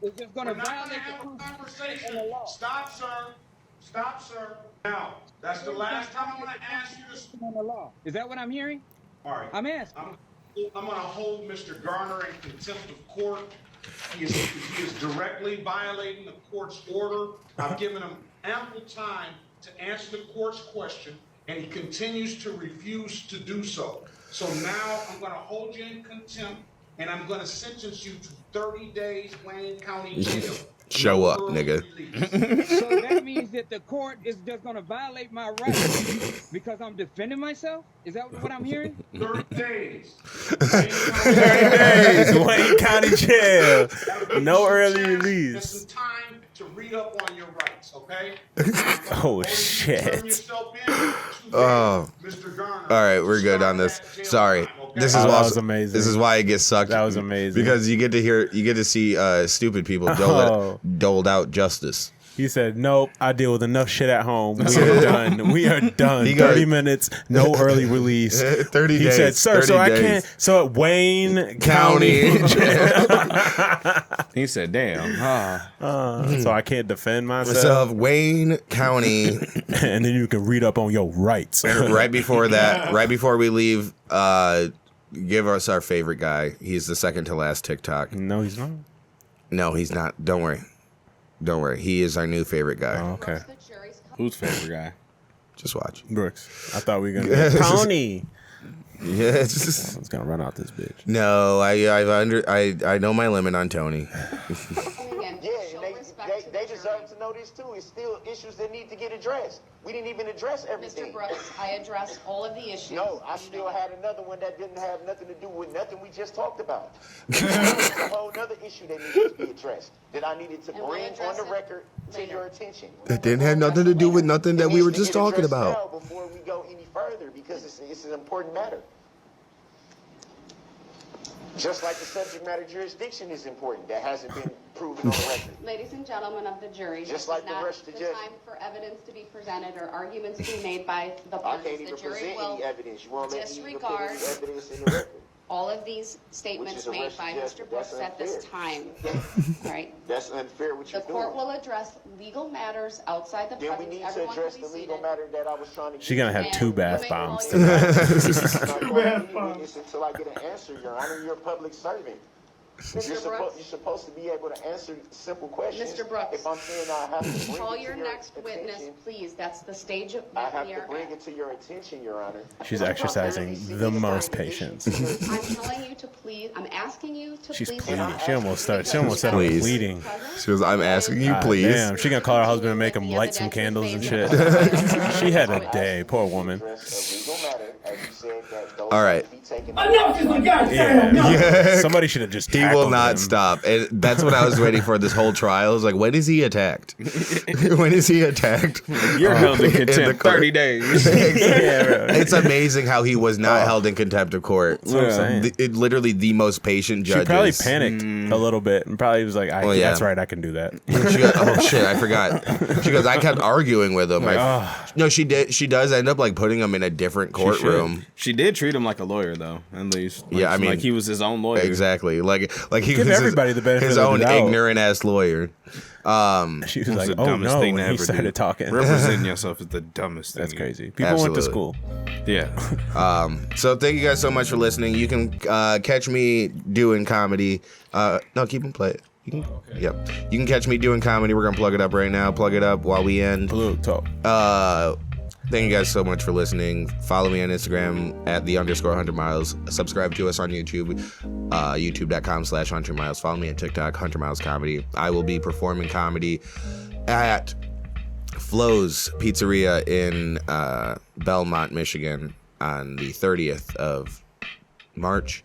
is just going to violate the conversation. Stop, sir. Now, that's the last time I'm going to ask you to on the law. Is that what I'm hearing? All right. I'm asking. I'm going to hold Mr. Garner in contempt of court. He is directly violating the court's order. I've given him ample time to answer the court's question, and he continues to refuse to do so. So now I'm going to hold you in contempt, and I'm going to sentence you to 30 days Wayne County jail. Show up, nigga. So that means that the court is just going to violate my rights because I'm defending myself? Is that what I'm hearing? 30 days. 30 days. Wayne County Jail. No early release. Some time to read up on your rights, okay? Oh, shit. Oh. All right, we're good on this. Sorry. This is that was amazing. This is why it gets sucked. That was amazing. Because you get to see stupid people doled out justice. He said, nope, I deal with enough shit at home. We are done. We are done. 30 minutes, no early release. 30 days. He said, sir, so days. I can't. So at Wayne County. He said, damn. So I can't defend myself. So Wayne County. And then you can read up on your rights. Right before that, right before we leave, give us our favorite guy. He's the second to last TikTok. No, he's not. No, he's not. Don't worry. Don't worry. He is our new favorite guy. Oh, okay. Who's favorite guy? Just watch. Brooks. I thought we were going to get Tony. Yeah, I was going to run out this bitch. No, I know my limit on Tony. They deserve to know this too. It's still issues that need to get addressed. We didn't even address everything. Mr. Brooks, I addressed all of the issues. No, I still had another one that didn't have nothing to do with nothing we just talked about. There's a whole other issue that needed to be addressed that I needed to bring on the record to your attention. That didn't have nothing to do with nothing that we were just talking about. Before we go any further, because it's an important matter. Just like the subject matter jurisdiction is important. That hasn't been proven on the record. Ladies and gentlemen of the jury, just like the rest of the judge. Time for evidence to be presented or arguments to be made by the parties. I can't even present any evidence. You won't let me even put any evidence in the record. All of these statements made by Mr. Brooks at this time. All right. That's unfair what you're doing. The court will address legal matters outside the presence. Then we need to address the legal matter that I was trying to get. She's going to have 2 bath bombs tonight. Until I get an answer, Your Honor. You're a public servant. You're supposed to be able to answer simple questions. Mr. Brooks, if I'm saying I have to bring call it your to next witness, please. That's the stage of I have to bring it to your attention, Your Honor. She's exercising the most patience. I'm telling you to please. I'm asking you to She's please. pleading. She almost said pleading. She was, I'm asking you, please. Damn, she gonna call her husband and make him light some candles and shit. She had a day. Poor woman. All right. Yeah. Somebody should have just will not stop. And that's what I was waiting for this whole trial. I was like, when is he attacked? When is he attacked? You're held in contempt 30 days. It's amazing how he was not held in contempt of court. That's what I'm saying. Literally the most patient judges. She probably panicked a little bit and probably was like, that's right, I can do that. She goes, oh shit, I forgot. She goes, I kept arguing with him. No, she did. She does end up like putting him in a different courtroom. She did treat him like a lawyer, though. At least, I mean, like he was his own lawyer. Exactly. Like he give was everybody the benefit his of own the doubt. ignorant ass lawyer. She was like, "Oh no!" thing When to he ever started do. talking, Representing yourself is the dumbest thing. That's crazy. People went to school. Yeah. So thank you guys so much for listening. You can catch me doing comedy. No, keep them play it. Yep. You can catch me doing comedy. We're gonna plug it up right now. Plug it up while we end. Blue talk. Thank you guys so much for listening. Follow me on Instagram at @the_100 miles. Subscribe to us on YouTube, youtube.com/100 miles. Follow me on TikTok, 100 miles comedy. I will be performing comedy at Flo's Pizzeria in Belmont, Michigan on the 30th of March.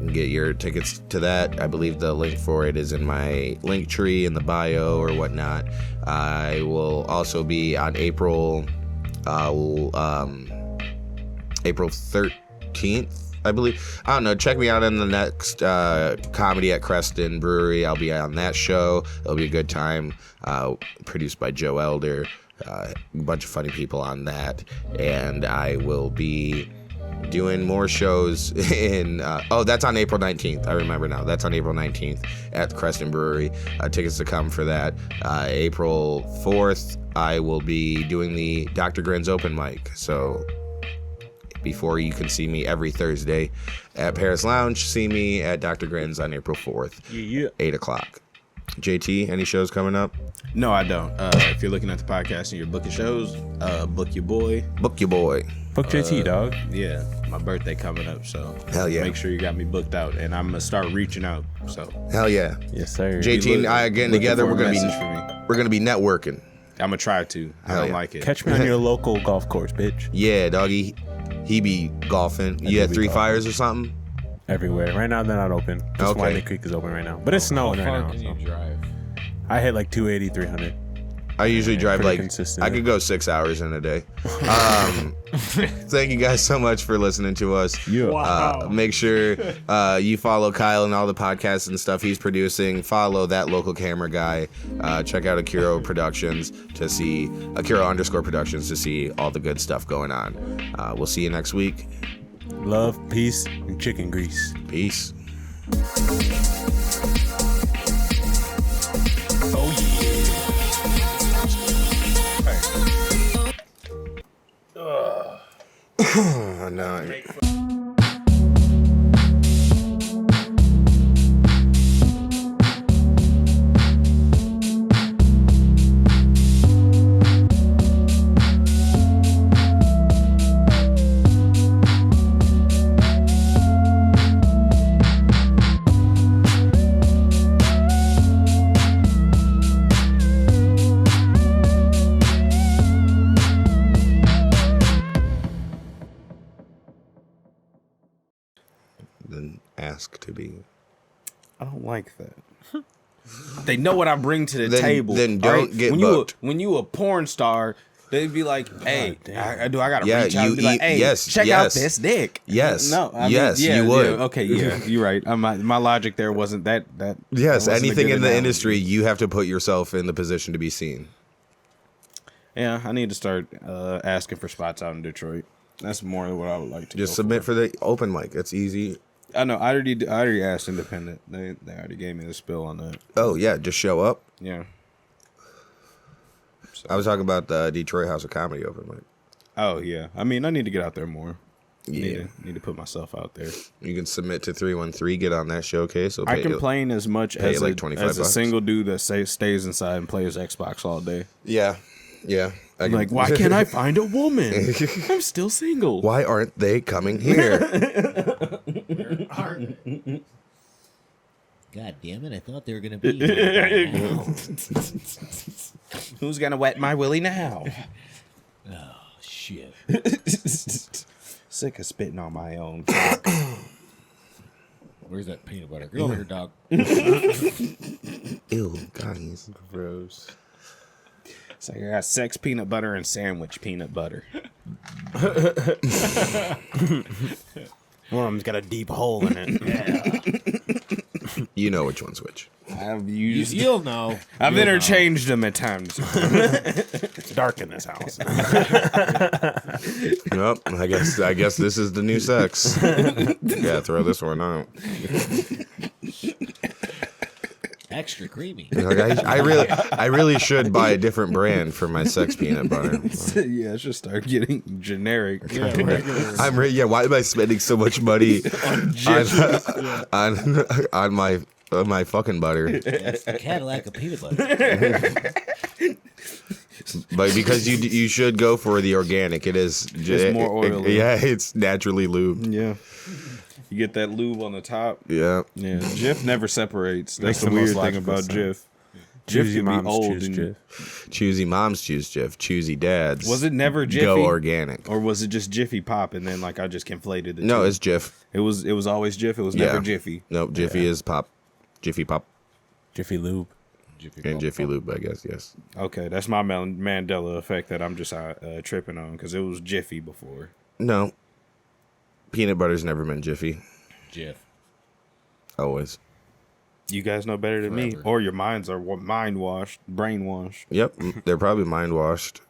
Get your tickets to that. I believe the link for it is in my link tree in the bio or whatnot. I will also be on April 13th, I believe. I don't know. Check me out in the next comedy at Creston Brewery. I'll be on that show. It'll be a good time. Produced by Joe Elder. A bunch of funny people on that. And I will be doing more shows in that's on April 19th. I remember now. That's on April 19th at the Creston Brewery. Tickets to come for that. April 4th, I will be doing the Dr. Grin's open mic. So before you can see me every Thursday at Paris Lounge, see me at Dr. Grin's on April 4th, 8 o'clock. JT, any shows coming up? No, I don't. If you're looking at the podcast and you're booking shows, book your boy. Book your boy. Book JT, dog. Yeah, my birthday coming up, so hell yeah. Make sure you got me booked out, and I'm gonna start reaching out. So hell yeah, yes sir. JT and I are getting together. We're gonna be networking. I'm gonna try to. I don't like it. Catch me on your local golf course, bitch. Yeah, doggy. He be golfing. You had 3 fires or something? Everywhere. Right now they're not open. Just Wiley Creek is open right now, but it's snowing right now. Can you drive? I hit like 280, 300. I usually drive like consistent. I could go 6 hours in a day. Thank you guys so much for listening to us. Yeah. Wow. Make sure you follow Kyle and all the podcasts and stuff he's producing. Follow that local camera guy. Check out Akiro Productions to see Akiro_Productions to see all the good stuff going on. We'll see you next week. Love, peace, and chicken grease. Peace. Oh yeah. No. Ask to be. I don't like that. They know what I bring to the Then- table. then don't get when booked. When you a porn star, they'd be like, "Hey, I gotta Yeah, reach out and be you like, hey, yes, check yes. out this dick." Yes. No. I Yes, mean, yeah, you would. Yeah, okay, yeah, you're right. My logic there wasn't that. Yes, that wasn't a anything good in the analogy. industry, you have to put yourself in the position to be seen. Yeah, I need to start asking for spots out in Detroit. That's more what I would like to. Just go submit for the open mic. That's easy. I know. I already asked Independent. They already gave me the spill on that. Oh yeah, just show up. Yeah. I was talking about the Detroit House of Comedy open mic. Oh yeah. I mean, I need to get out there more. Yeah. Need to put myself out there. You can submit to 313, get on that showcase. I complain as much as like a, $25 as a bucks. single dude that stays inside and plays Xbox all day. Yeah. I'm like, why can't I find a woman? I'm still single. Why aren't they coming here? God damn it! I thought they were gonna be here by now. Who's gonna wet my willy now? Oh shit! Sick of spitting on my own cock. Where's that peanut butter? Get over here, dog. Ew, guys. Gross. It's like I got sex peanut butter and sandwich peanut butter. One of them's got a deep hole in it. Yeah. You know which one's which. I've used. You'll know. I've interchanged them at times. It's dark in this house. Yep. I guess this is the new sex. Yeah, throw this one out. Extra creamy. Like, I really should buy a different brand for my sex peanut butter. Yeah, I should start getting generic. Yeah, regular. Why am I spending so much money on my fucking butter? It's the Cadillac of peanut butter. But because you should go for the organic. It is It's more oily. Yeah, it's naturally lubed. Yeah. You get that lube on the top. Yeah. Yeah. Jif never separates. That's Makes the the weird most thing about logical Jif. sense. Jif Choosy can be moms old. choose And, Choosy moms choose Jif. Choosy dads. was it never Jiffy? Go organic. Or was it just Jiffy Pop and then like I just conflated the No, two? it's Jif. It was always Jif. It was never Jiffy. Nope, Jiffy is pop. Jiffy pop. Jiffy Lube. And Jiffy Lube, I guess, yes. Okay, that's my Mandela effect that I'm just tripping on because it was Jiffy before. No. Peanut butter's never been Jiffy. Jif. Always. You guys know better than me, or your minds are mind washed, brainwashed. Yep, they're probably mind washed.